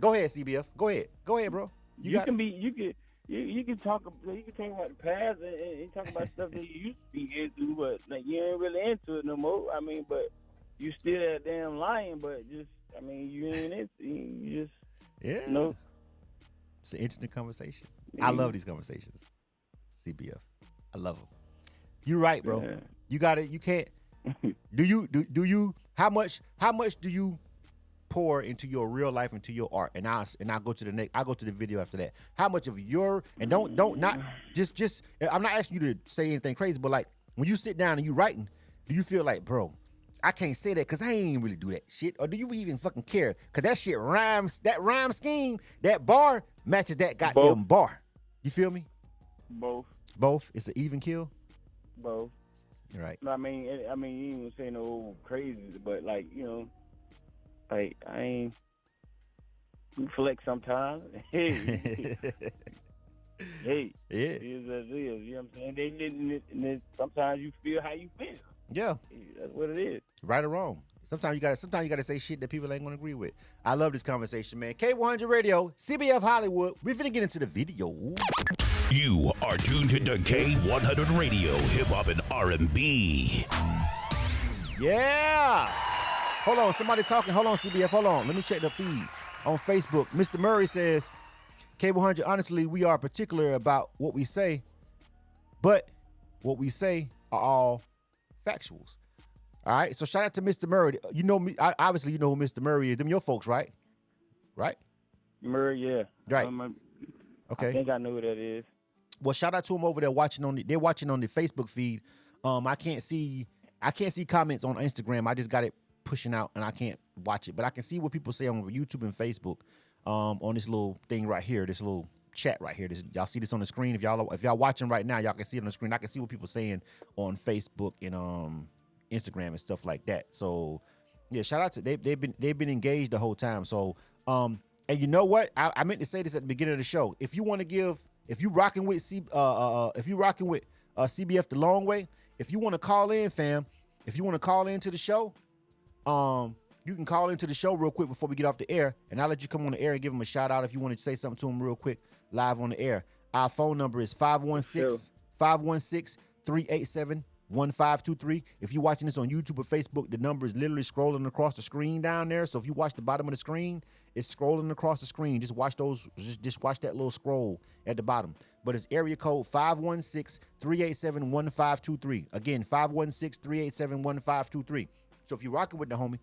Go ahead, CBF. Go ahead, bro. You can talk about the past and talk about stuff that you used to be into, but like, you ain't really into it no more. I mean, but you still that damn lying, but just, I mean, you ain't into it. You just, yeah. No. It's an interesting conversation. I love these conversations. CBF. I love them. You're right, bro. Yeah. You got it. You can't. Do you? How much do you pour into your real life, into your art? And I'll go to the next. I'll go to the video after that. How much of your, and don't not just. I'm not asking you to say anything crazy, but like when you sit down and you writing, do you feel like, bro, I can't say that because I ain't really do that shit, or do you even fucking care? Because that shit rhymes. That rhyme scheme, that bar matches that goddamn bar. You feel me? Both. It's an even kill. Both. You're right. No, I mean, you ain't gonna say no crazy, but like, you know, like, I ain't. We flex sometimes. Hey. Hey. Yeah. It is as it is. You know what I'm saying? Sometimes you feel how you feel. Yeah. That's what it is. Right or wrong. Sometimes you gotta say shit that people ain't gonna agree with. I love this conversation, man. K100 Radio, CBF Hollywood. We finna get into the video. You are tuned to K100 Radio, Hip Hop and R&B. Yeah. Hold on, somebody talking. Hold on, CBF. Hold on. Let me check the feed on Facebook. Mr. Murray says, K100, honestly, we are particular about what we say, but what we say are all factuals. All right, so shout out to Mr. Murray. You know me, obviously you know who Mr. Murray is. Them your folks, right? Right? Murray, yeah. Right. Okay. I think I know who that is. Well, shout out to them over there they're watching on the Facebook feed. I can't see comments on Instagram. I just got it pushing out and I can't watch it. But I can see what people say on YouTube and Facebook on this little thing right here, this little chat right here. Y'all see this on the screen? If y'all watching right now, y'all can see it on the screen. I can see what people saying on Facebook and Instagram and stuff like that. So yeah, shout out to they've been engaged the whole time. So and you know what? I meant to say this at the beginning of the show. If you rocking with CBF the long way, if you want to call in, fam, if you want to call into the show, you can call into the show real quick before we get off the air, and I'll let you come on the air and give them a shout out if you want to say something to them real quick live on the air. Our phone number is 516-387-1523. If you're watching this on YouTube or Facebook, the number is literally scrolling across the screen down there. So if you watch the bottom of the screen, it's scrolling across the screen. Just watch just watch that little scroll at the bottom. But it's area code 516-387-1523. Again, 516-387-1523. So if you're rocking with the homie,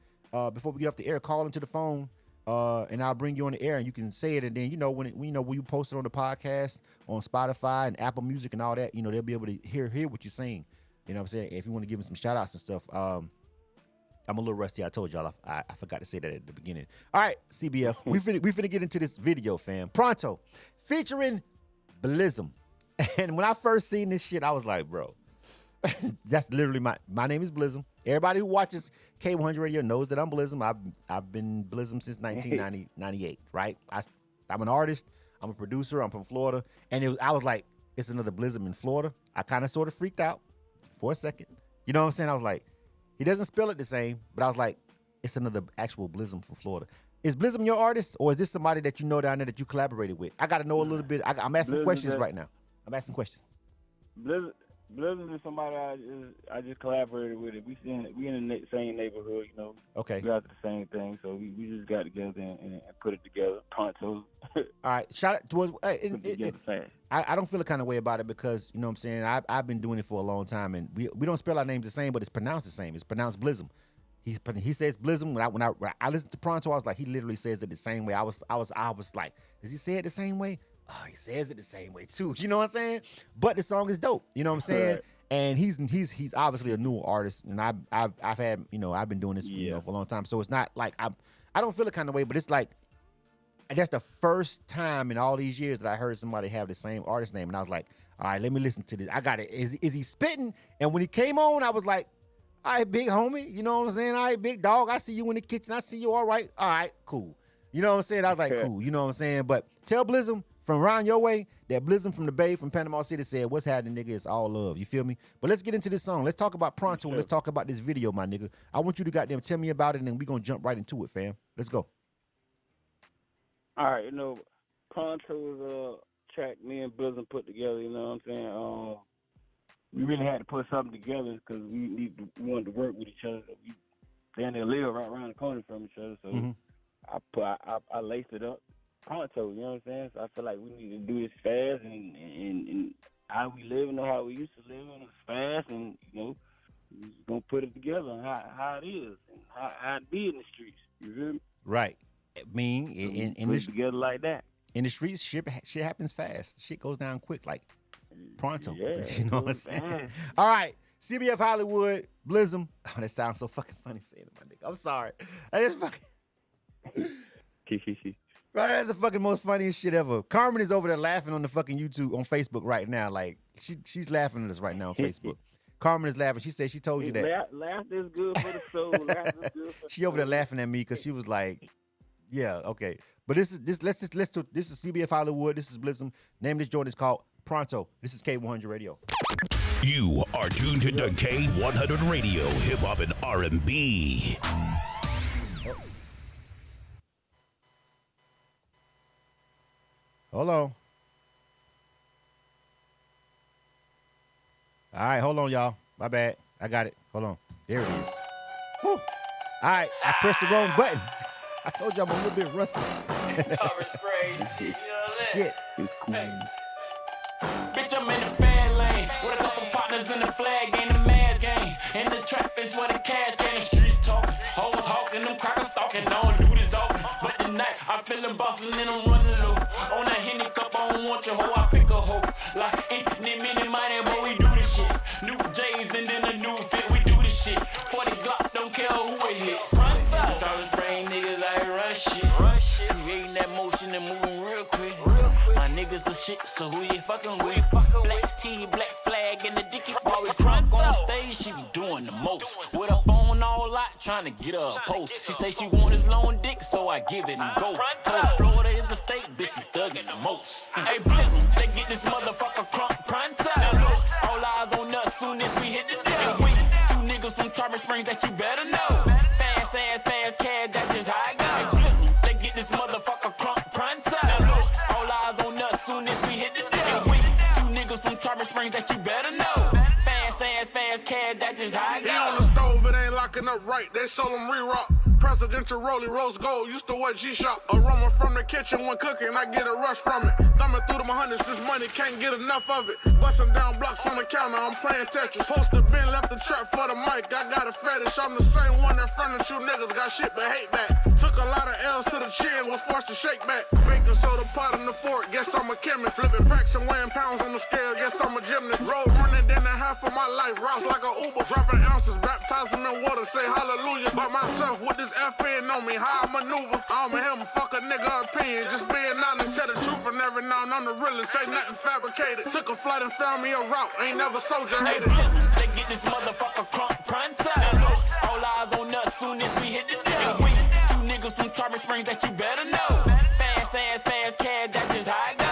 before we get off the air, call into the phone, and I'll bring you on the air, and you can say it. And then when you post it on the podcast on Spotify and Apple Music and all that, they'll be able to hear what you're saying. You know what I'm saying? If you want to give them some shout outs and stuff. I'm a little rusty. I told y'all I forgot to say that at the beginning. All right, CBF, we finna get into this video, fam. Pronto, featuring Blizzum. And when I first seen this shit, I was like, bro, that's literally my name is Blizzum. Everybody who watches K100 Radio knows that I'm Blizzum. I've been Blizzum since 1998, right? I'm an artist. I'm a producer. I'm from Florida. And I was like, it's another Blizzum in Florida. I kind of sort of freaked out for a second. You know what I'm saying? I was like, he doesn't spell it the same, but I was like, it's another actual Blizzum from Florida. Is Blizzum your artist, or is this somebody that you know down there that you collaborated with? I got to know a little bit. I'm asking questions right now. I'm asking questions. Blizzum is somebody I just collaborated with. We in the same neighborhood, Okay. We got the same thing, so we just got together and put it together. Pronto. All right. Shout out to put it together fast. I don't feel a kind of way about it because, you know what I'm saying, I've been doing it for a long time, and we don't spell our names the same, but it's pronounced the same. It's pronounced Blizzum. He says Blizzum. When I listened to Pronto, I was like, he literally says it the same way. I was like, does he say it the same way? Oh, he says it the same way too. You know what I'm saying? But the song is dope. You know what I'm saying? Right. And he's obviously a newer artist, and I've had I've been doing this for a long time. So it's not like I don't feel the kind of way, but it's like that's the first time in all these years that I heard somebody have the same artist name, and I was like, all right, let me listen to this. I got it. Is he spitting? And when he came on, I was like, all right, big homie. You know what I'm saying? All right, big dog. I see you in the kitchen. I see you. All right. All right, cool. You know what I'm saying? I was like, cool. You know what I'm saying? But tell Blizzum from around your way that Blizzum from the Bay, from Panama City said, what's happening, nigga? It's all love. You feel me? But let's get into this song. Let's talk about Pronto and let's talk about this video, my nigga. I want you to goddamn tell me about it, and then we're going to jump right into it, fam. Let's go. All right, Pronto is a track me and Blizzum put together, you know what I'm saying? We really had to put something together because we wanted to work with each other. We live right around the corner from each other, so I laced it up. Pronto, you know what I'm saying? So I feel like we need to do this fast and how we live and how we used to live, and it's fast, and we're just gonna put it together on how it is and how it be in the streets. You feel me? Right. I mean, in put it together like that. In the streets, shit happens fast. Shit goes down quick, like Pronto. Yeah, you know what I'm saying? All right. CBF Hollywood, Blizzum. Oh, that sounds so fucking funny saying it, my nigga. I'm sorry. That is fucking. Right, that's the fucking most funniest shit ever. Carmen is over there laughing on the fucking YouTube, on Facebook right now. Like, she's laughing at us right now on Facebook. Carmen is laughing. She said she told you that. Laughter is good for the soul. Laughter is good for she over there laughing at me because she was like, yeah, okay. But this is CBF Hollywood. This is Blizzum. Name of this joint is called Pronto. This is K100 Radio. You are tuned to the K100 Radio, Hip Hop and R&B. Hold on. All right, hold on, y'all. My bad. I got it. Hold on. There it is. Whew. All right, I pressed the wrong button. I told you I'm a little bit rusty. Shit. Hey. Bitch, I'm in the fan lane with a couple partners in the flag game, the mad game. In the trap is where the cash can, the streets talking. Hoes hawking, them crackers stalking. Don't do this often, but tonight I'm feeling bossing and I'm running low. On that Henny cup, I don't want your hoe, I pick a hoe. Like any minute, mighty, but we do this shit. New J's and then a new fit, we do this shit. 40 Glock, don't care who it hit. Started spraying niggas, I ain't run shit. Creating that motion and moving real quick. My niggas the shit, so who you fucking with? Black tee, black flag, and the dicky while we crunk on stage, she be doing the most. With her phone all lot, trying to get her a post. She say she want his long dick, so I give it and go. Cause Florida is a state, bitch, we thuggin' the most. Hey, Blizzard, they get this motherfucker crunk pronto. Now look, all eyes on us soon as we hit the deck. And we two niggas from Tarpon Springs that you better know. Fast ass, fast cash, that's just how I go. Hey, Blizzard, they get this motherfucker crunk pronto. Now look, all eyes on us soon as we hit the deck. And we two niggas from Tarpon Springs that you better know. Fast ass, fast cash, that's just how I go. He on the stove, it ain't locking up right. They sold him re-rock. Presidential rollie, rose gold, used to wear G-Shock. Aroma from the kitchen when cooking, I get a rush from it. Thumbing through them hundreds, this money can't get enough of it. Busting down blocks on the counter, I'm playing Tetris. Poster Ben left the trap for the mic, I got a fetish. I'm the same one in front of you niggas, got shit but hate back. Took a lot of L's to the chin, was forced to shake back. Baking soda pot in the fork, guess I'm a chemist. Flipping packs and weighing pounds on the scale, guess I'm a gymnast. Road running in the half of my life, routes like a Uber. Dropping ounces, baptize them in water, say hallelujah. By myself with this FN on me, how I maneuver. I'm him, fuck a nigga opinion. Just being honest, tell the truth and every now and I'm the realest. Ain't nothing fabricated. Took a flight and found me a route. Ain't never soldier hated. They get this motherfucker crunk pronto. Now look, all eyes on us soon as we hit the deck. And we two niggas from Tarpon Springs that you better know. Fast ass, fast cash, that's just how I go.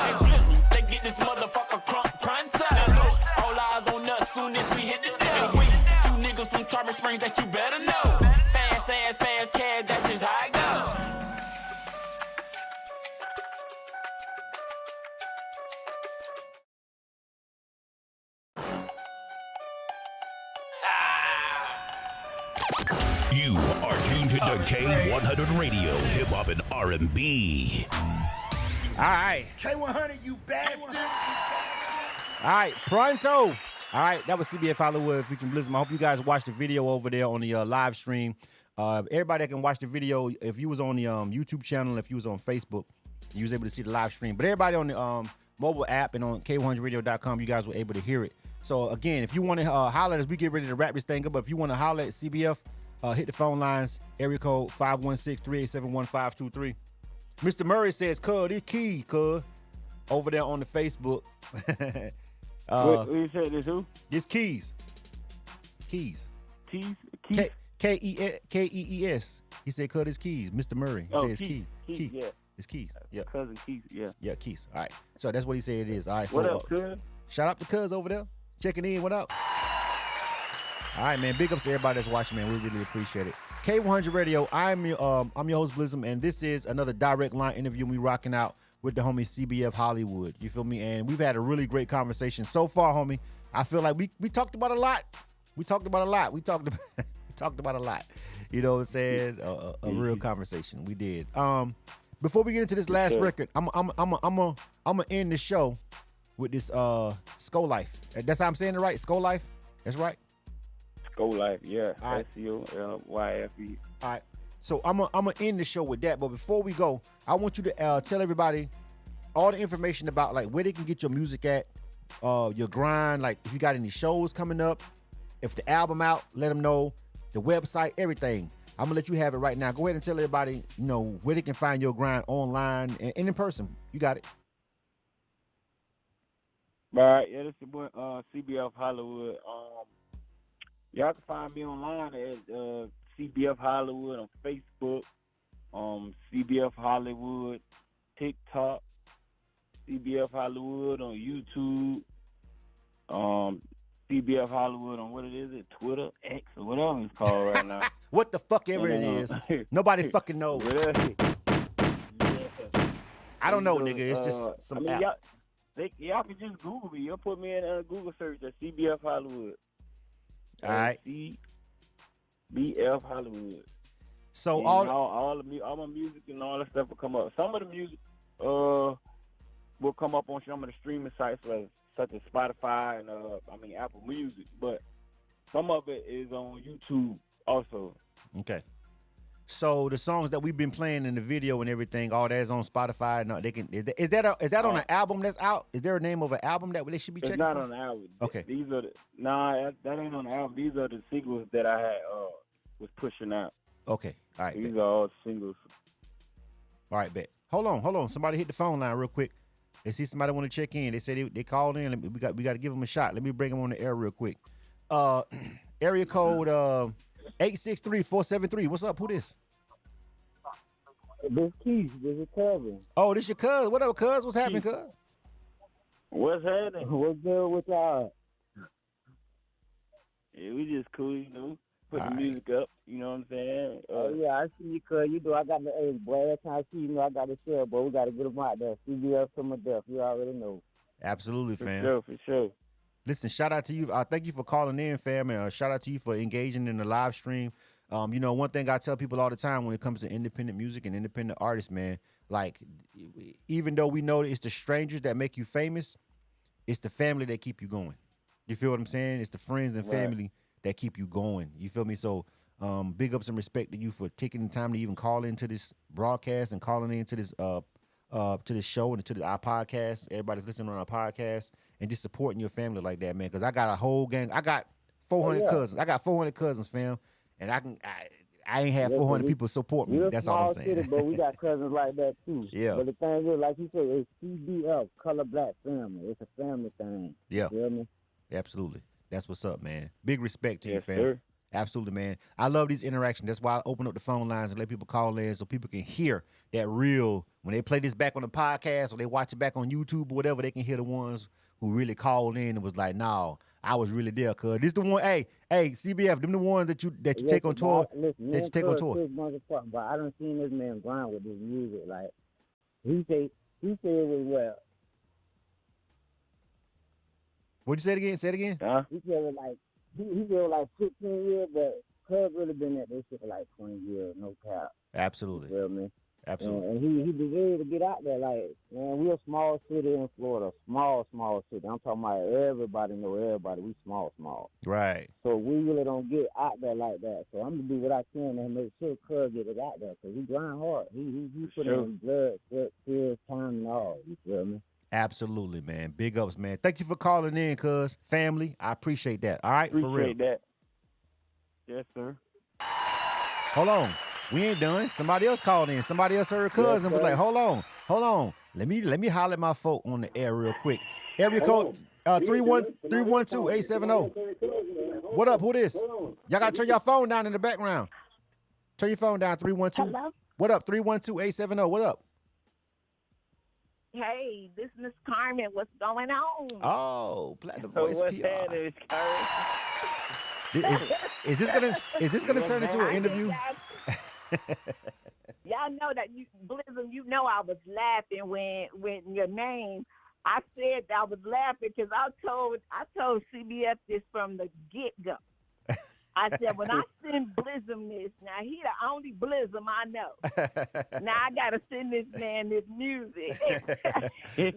They get this motherfucker crunk pronto. Now look, all eyes on us soon as we hit the deck. And we two niggas from Tarpon Springs that you better know. Fast ass, fast cash, that's just how I go. You are tuned to the K100 Radio, Hip Hop and R&B. All right. K100, you bastards. All right, pronto. All right, that was CBF Hollywood featuring Blizzard. I hope you guys watched the video over there on the live stream. Everybody that can watch the video, if you was on the YouTube channel, if you was on Facebook, you was able to see the live stream. But everybody on the mobile app and on K100radio.com, you guys were able to hear it. So, again, if you want to holler as we get ready to wrap this thing up, but if you want to holler at CBF, hit the phone lines, area code 516-387-1523. Mr. Murray says, cuz, this key, cuz, over there on the Facebook. What you said this who? This Keys. Keys? K-E-E-S. He said, cut his keys. Mr. Murray. He says Keys. Keys. Yeah. It's Keys. Yeah. Cousin Keys, yeah. Yeah, Keys. All right. So that's what he said it is. All right. So, What up, cuz? shout out to cuz over there. Checking in. What up? All right, man. Big ups to everybody that's watching, man. We really appreciate it. K100 Radio. I'm your host, Blizzum, and this is another direct line interview. We rocking out with the homie CBF Hollywood. You feel me? And we've had a really great conversation so far, homie. I feel like we talked about a lot. We talked about a lot. We talked about a lot. You know what I'm saying? A real conversation. We did. Before we get into this last record, I'm gonna end the show with this Skull Life. That's how I'm saying it, right? Skull Life. That's right. Skull Life, yeah. All right. SCOLYFE. All right. So I'm gonna end the show with that. But before we go, I want you to tell everybody all the information about like where they can get your music at, your grind, like if you got any shows coming up, if the album out, let them know, the website, everything. I'm gonna let you have it right now. Go ahead and tell everybody, you know, where they can find your grind online and in person. You got it. All right, yeah, this is your boy CBF Hollywood. Y'all can find me online at CBF Hollywood on Facebook, CBF Hollywood, TikTok, CBF Hollywood on YouTube, CBF Hollywood on what it is, Twitter, X, or whatever it's called right now. What the fuck ever it is. Nobody fucking knows. I don't know, nigga. It's just some app. Y'all can just Google me. You'll put me in a Google search at CBF Hollywood. All right. CBF Hollywood. So and all my music and all that stuff will come up. Some of the music will come up on some of the streaming sites such as Spotify and Apple Music, but some of it is on YouTube also. Okay. So the songs that we've been playing in the video and everything, all that is on Spotify. No, they can. Is that on an album that's out? Is there a name of an album that they should be checking? It's not on the album. Okay. These are that ain't on the album. These are the singles that I had was pushing out. Okay. All right. These are all singles. All right, bet. Hold on. Somebody hit the phone line real quick. They see somebody want to check in. They say they called in. We got to give them a shot. Let me bring them on the air real quick. Area code 863-473. What's up? Who this? This Keith. This is Kevin. Oh, this your cuz. What up, cuz? What's happening, cuz? What's happening? What's good with y'all? Yeah, we just cool, you know. Put the music up, you know what I'm saying? Yeah, I see you, cuz. You know, I got the, hey, boy, every time I see you, know, I got to share, but we got to get them out there. CBF to my death. You already know. Absolutely, fam. For sure. Listen, shout out to you. Thank you for calling in, fam, and shout out to you for engaging in the live stream. You know, one thing I tell people all the time when it comes to independent music and independent artists, man, like, even though we know it's the strangers that make you famous, it's the family that keep you going. You feel what I'm saying? It's the friends and family that keep you going. You feel me? So big ups and respect to you for taking the time to even call into this broadcast and calling into this show and to our podcast. Everybody's listening on our podcast and just supporting your family like that, man. Because I got a whole gang. I got 400 cousins. I got 400 cousins, fam. And I ain't have 400 people support me. That's all I'm saying. City, but we got cousins like that too. Yeah. But the thing is, like you said, it's CBF, Color Black Family. It's a family thing. Yeah. You feel me? Absolutely. That's what's up, man. Big respect to you, Yes, fam. sir. Absolutely, man. I love these interactions. That's why I open up the phone lines and let people call in so people can hear that real. When they play this back on the podcast or they watch it back on YouTube or whatever, they can hear the ones who really called in and was like, "No, I was really there." Cause this the one. Hey, CBF, them the ones that you take on tour. That you take on tour. But I done seen this man grind with this music. Like he said it was well. What'd you say it again? Say it again. He said it was like he said it was like 15 years, but Cuz really been at this shit for like 20 years, no cap. Absolutely. You feel me? Absolutely. And he deserved to get out there. Like, man, we're a small city in Florida. Small city. I'm talking about everybody know everybody. We small. Right. So we really don't get out there like that. So I'm going to do what I can and make sure Cuz get it out there because he grind hard. He put in blood, sweat, tears, time, and all. You feel me? Absolutely, man. Big ups, man. Thank you for calling in, cuz. Family, I appreciate that. All right? For real. Appreciate that. Yes, sir. Hold on. We ain't done. Somebody else called in. Somebody else heard cuz and was like, hold on. Let me holler at my folk on the air real quick. Area code 312-870. What up? Who this? Y'all got to turn your phone down in the background. Turn your phone down, 312. Hello? What up? 312-870. What up? Hey, this is Miss Carmen. What's going on? Oh, Platinum Voice What's PR. happening, Carmen? Is this gonna turn into an interview? Y'all know that Blizzard, you know I was laughing when your name, I said that I was laughing because I told CBF this from the get-go. I said, when I send Blizzard this, now he the only Blizzard I know. Now I got to send this man this music. With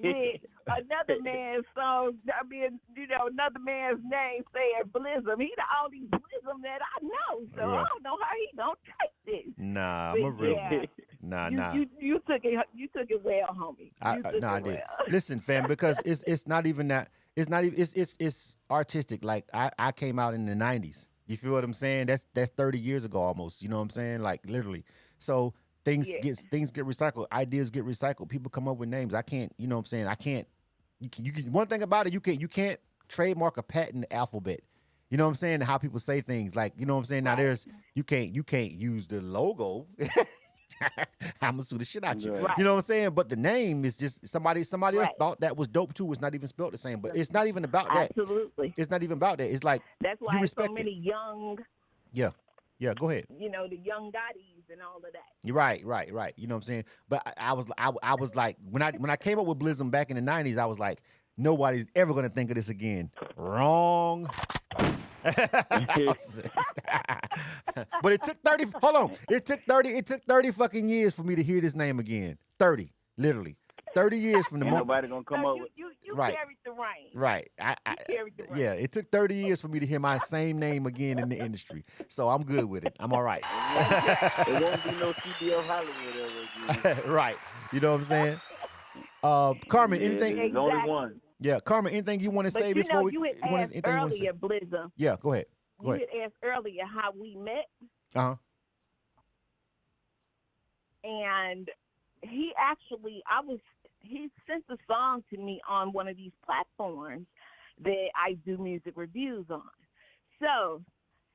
another man's song, another man's name saying Blizzard. He the only Blizzard that I know. So I don't know how he don't take this. Nah, I'm a real. Nah. You took it well, homie. I did. Listen, fam, because it's not even that. It's not even. It's artistic. Like I came out in the 90s. You feel what I'm saying? That's 30 years ago almost. You know what I'm saying? Like literally. So things get recycled. Ideas get recycled. People come up with names. I can't. You know what I'm saying? I can't. You can. One thing about it, you can't trademark a patent alphabet. You know what I'm saying? How people say things. Like, you know what I'm saying? Now you can't use the logo. I'm gonna sue the shit out you. Right. You know what I'm saying? But the name is just somebody else thought that was dope too. It's not even spelled the same. But it's not even about that. Absolutely. It's not even about that. It's like That's you why respect so many young, Yeah. Yeah, go ahead. the young Dotties and all of that. You're right. You know what I'm saying? But I was like, when I came up with Blizzum back in the 90s, I was like, nobody's ever gonna think of this again. Wrong. But it took 30. Hold on. It took 30 fucking years for me to hear this name again. 30, literally. 30 years from the moment. Nobody gonna come up with. You Right. carried the reign. Right. Yeah, it took 30 years for me to hear my same name again in the industry. So I'm good with it. I'm all right. It won't be no CBF Hollywood ever again. Right. You know what I'm saying? Carmen, anything? There's only one. Yeah, Carmen, anything you want to say before we? you had asked earlier, Blizzum. Yeah, go ahead. Go ahead. You had asked earlier how we met, and he sent a song to me on one of these platforms that I do music reviews on. So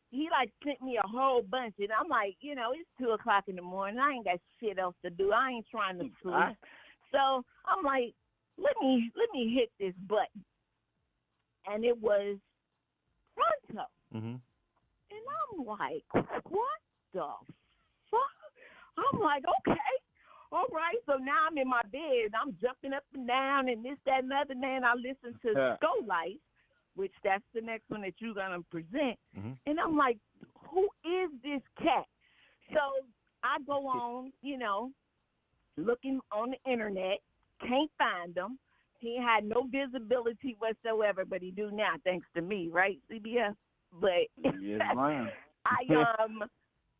he sent me a whole bunch, and I'm like, it's 2:00 in the morning. I ain't got shit else to do. I ain't trying to sleep. So I'm like, let me hit this button, and it was Pronto. Mm-hmm. And I'm like, what the fuck? I'm like, okay. All right, so now I'm in my bed. I'm jumping up and down and this, that, and the other. And I listen to Go Life, which that's the next one that you're going to present. Mm-hmm. And I'm like, who is this cat? So I go on, looking on the internet. Can't find him. He had no visibility whatsoever, but he do now thanks to me, right, CBF? But Yes, ma'am. I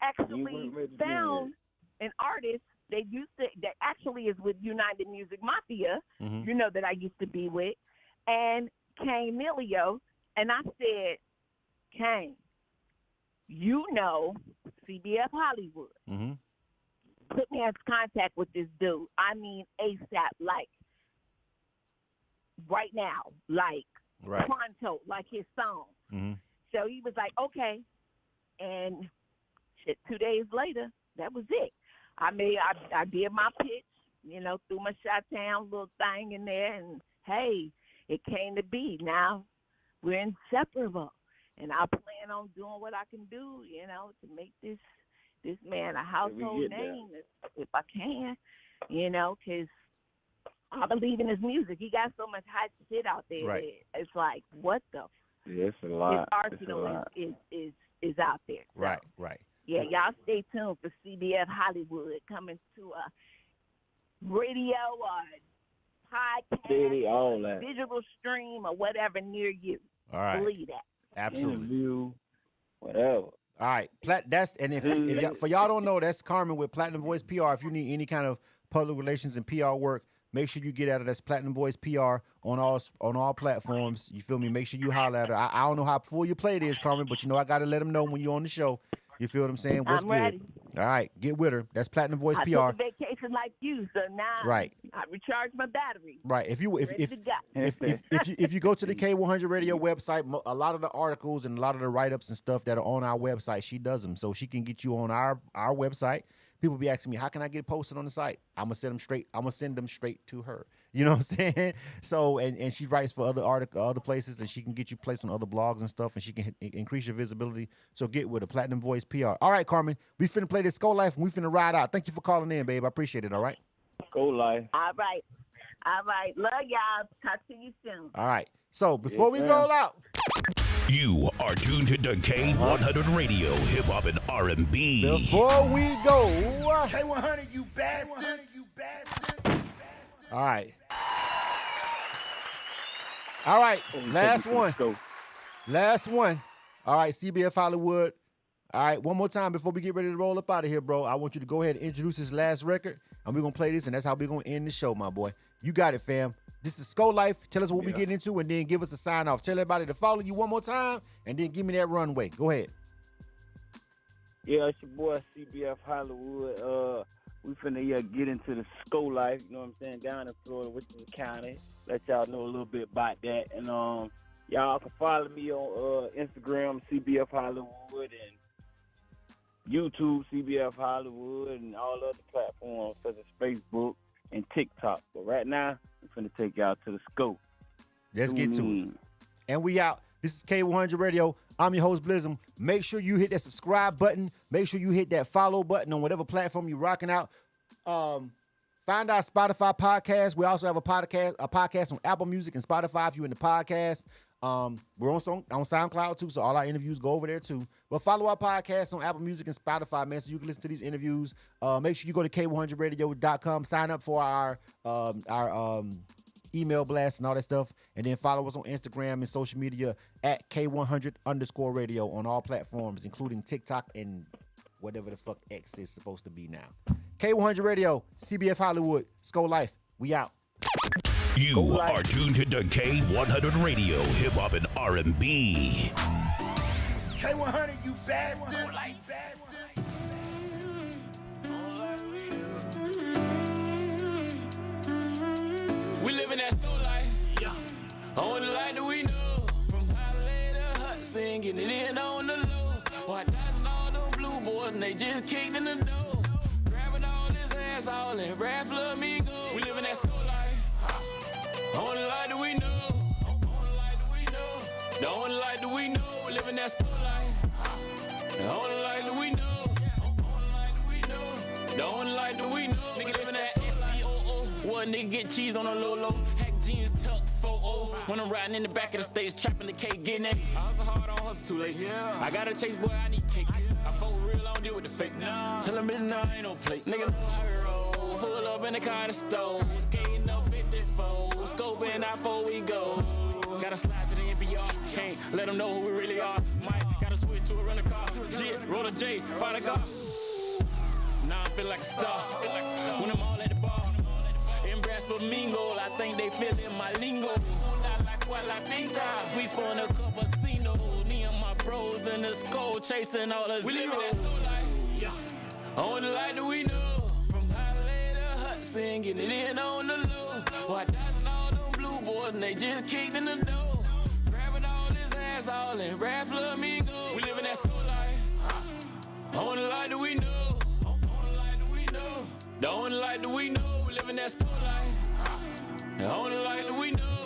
actually found an artist that actually is with United Music Mafia, that I used to be with, and Kane Milio, and I said, Kane, CBF Hollywood. Mm-hmm. Put me in contact with this dude. I mean ASAP, right now, pronto, like his song. Mm-hmm. So he was like, okay. And 2 days later, that was it. I did my pitch, threw my Chi-Town little thing in there, and hey, it came to be. Now we're inseparable, and I plan on doing what I can do, to make this man a household name if I can, because I believe in his music. He got so much hot shit out there. Right. It's like, what the? Yeah, it's a lot. His arsenal is out there. So, Right. Yeah, y'all stay tuned for CBF Hollywood coming to a radio or podcast, all that. digital stream or whatever near you. All right. Believe that. Absolutely. Interview, whatever. All right, if for y'all don't know, that's Carmen with Platinum Voice PR. If you need any kind of public relations and PR work, make sure you get at her. That's Platinum Voice PR on all platforms. You feel me? Make sure you holler at her. I don't know how full your plate is, Carmen, but I got to let them know when you're on the show. You feel what I'm saying? What's I'm good? ready. All right, get with her. That's Platinum Voice I PR. took a vacation like you, so now Right. I recharge my battery. Right. If you Ready to go. if you go to the K100 Radio website, a lot of the articles and a lot of the write-ups and stuff that are on our website, she does them, so she can get you on our website. People be asking me, how can I get posted on the site? I'm gonna send them straight to her. You know what I'm saying? So and she writes for other places, and she can get you placed on other blogs and stuff, and she can increase your visibility. So get with her, Platinum Voice PR. All right, Carmen, we finna play this Go Life, and we finna ride out. Thank you for calling in, babe. I appreciate it. All right. Go Life. All right. Love y'all. Talk to you soon. All right. So before we roll out. You are tuned to K100 Radio, Hip Hop and R&B. Before we go, K100, you bastards. All right. Last one. All right, CBF Hollywood. All right, one more time before we get ready to roll up out of here, bro. I want you to go ahead and introduce this last record, and we're going to play this, and that's how we're going to end the show, my boy. You got it, fam. This is Sko Life. Tell us what we getting into, and then give us a sign off. Tell everybody to follow you one more time, and then give me that runway. Go ahead. Yeah, it's your boy CBF Hollywood. We finna get into the Sko Life, you know what I'm saying, down in Florida, Richmond County. Let y'all know a little bit about that. And y'all can follow me on Instagram, CBF Hollywood, and YouTube, CBF Hollywood, and all other platforms such as Facebook and TikTok. But right now, I'm finna take y'all to the scope. Let's get to it. And we out. This is K100 Radio. I'm your host, Blizzum. Make sure you hit that subscribe button. Make sure you hit that follow button on whatever platform you're rocking out. Find our Spotify podcast. We also have a podcast on Apple Music and Spotify if you're in the podcast. We're on SoundCloud too, so all our interviews go over there too. But follow our podcast on Apple Music and Spotify, man, so you can listen to these interviews. Make sure you go to K100radio.com, sign up for our email blast and all that stuff, and then follow us on Instagram and social media at K100_radio on all platforms, including TikTok and whatever the fuck X is supposed to be now. K100 Radio, CBF Hollywood, Skull Life. We out. You are tuned to K100 Radio, hip hop and R&B. K100, you bastard. We live in that slow life. Yeah. On the light that we know. From Hollywood to Hudson, getting it in on the low. Why dodging all them blue boys and they just kicked in the door. Grabbing all this ass all in Brad Flamingo. We live in that slow life. On the light that we know. On the light that we know. The only light that we know. We live in that slow life. The only light that we know. On the light that we know. The only light that we know. Nigga live in that one nigga get cheese on a low. Hack jeans, tuck 4-0. When I'm riding in the back of the stage, trapping the cake, getting it. I hustle hard, I don't hustle too late. Yeah. I gotta chase, boy, I need cake. I fuck real, I don't deal with the fake. Nah. Tell them it's nah, ain't no plate. Nigga, know how we roll. Pull up in the car to stove. Skating up 54. Scoping out before we go. Gotta slide to the NPR. Can't let them know who we really are. Mike, gotta switch to a rental car. Jit, roll a J, find a car. Now I feel like a star. When I'm all at the bar. Flamingo, I think they feelin' my lingo. Not like what I think I. We spawn a couple casinos. Me and my bros in the skull chasing all the zeros. Yeah. On the light that we know. From Hollywood to Hudson, getting it in on the low. Why dodging all them blue boys and they just kicked in the door. Grabbing all this ass all in Brad Flamingo. We live in that slow life. On the light that we know. On the light that we know. The only light that we know. We live in that slow life. The only light that we know.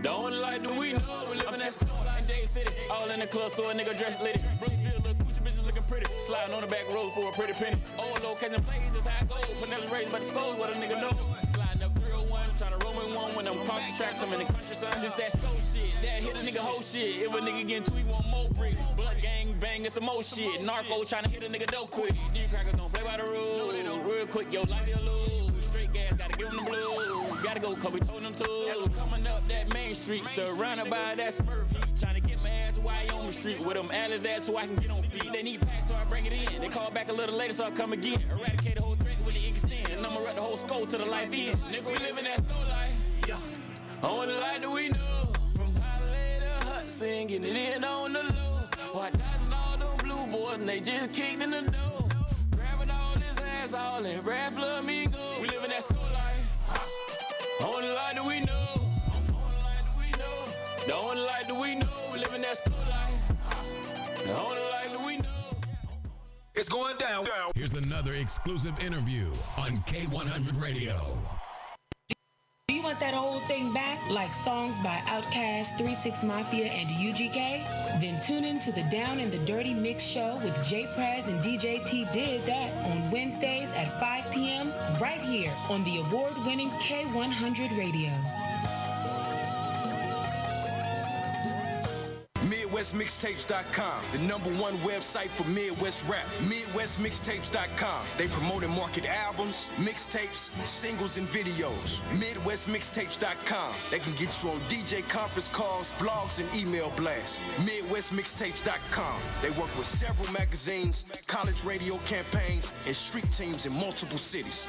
The only light that we know. We live in that slow life. In Day City, all in the club, so a nigga dressed litty. Brooksville, little coochie bitches looking pretty. Sliding on the back road for a pretty penny. Oh, low catching plays, that's how I go. Panella's raised by the skulls, what a nigga know. Sliding up 301, trying to roll in one when I'm parked the tracks. I'm in the country, son. This that skull shit. That hit a nigga whole shit. If a nigga getting two, he want more bricks. Blood gang bang, it's some more shit. Narco trying to hit a nigga dope quick. These crackers don't play by the rules. Real quick, yo, life you lose. Straight gas, gotta give them the blues. Gotta go, cause we told them to. Coming up that main street, surrounded by that Smurf heat. Trying to get my ass to Wyoming Street with them Alice ass so I can get on feet. They need packs, so I bring it in. They call back a little later, so I come again. Eradicate the whole threat with the extend. And I'ma wrap the whole skull to the life end. Nigga, we live in that slow life. Yeah. On the light that we know. From Hollywood to Hudson, getting it in on the low. Why dodging all them blue boys and they just kicked in the door. Grabbing all this ass all in Brad Flamingo. We live in that slow life. On the light that we know. The only light that we know. We live in that slow life. The only light that we know. It's going down. Here's another exclusive interview on K100 Radio. Do you want that old thing back, like songs by Outkast, 3 6 Mafia, and UGK? Then tune in to the Down and the Dirty Mix show with J Prez and DJ T Did That on Wednesdays at 5 p.m. right here on the award-winning K100 Radio. MidwestMixtapes.com, the #1 website for Midwest rap. MidwestMixtapes.com. They promote and market albums, mixtapes, singles, and videos. MidwestMixtapes.com. They can get you on DJ conference calls, blogs, and email blasts. MidwestMixtapes.com. They work with several magazines, college radio campaigns, and street teams in multiple cities.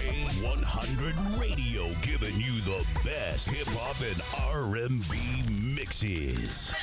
K100 Radio, giving you the best hip-hop and R&B mixes.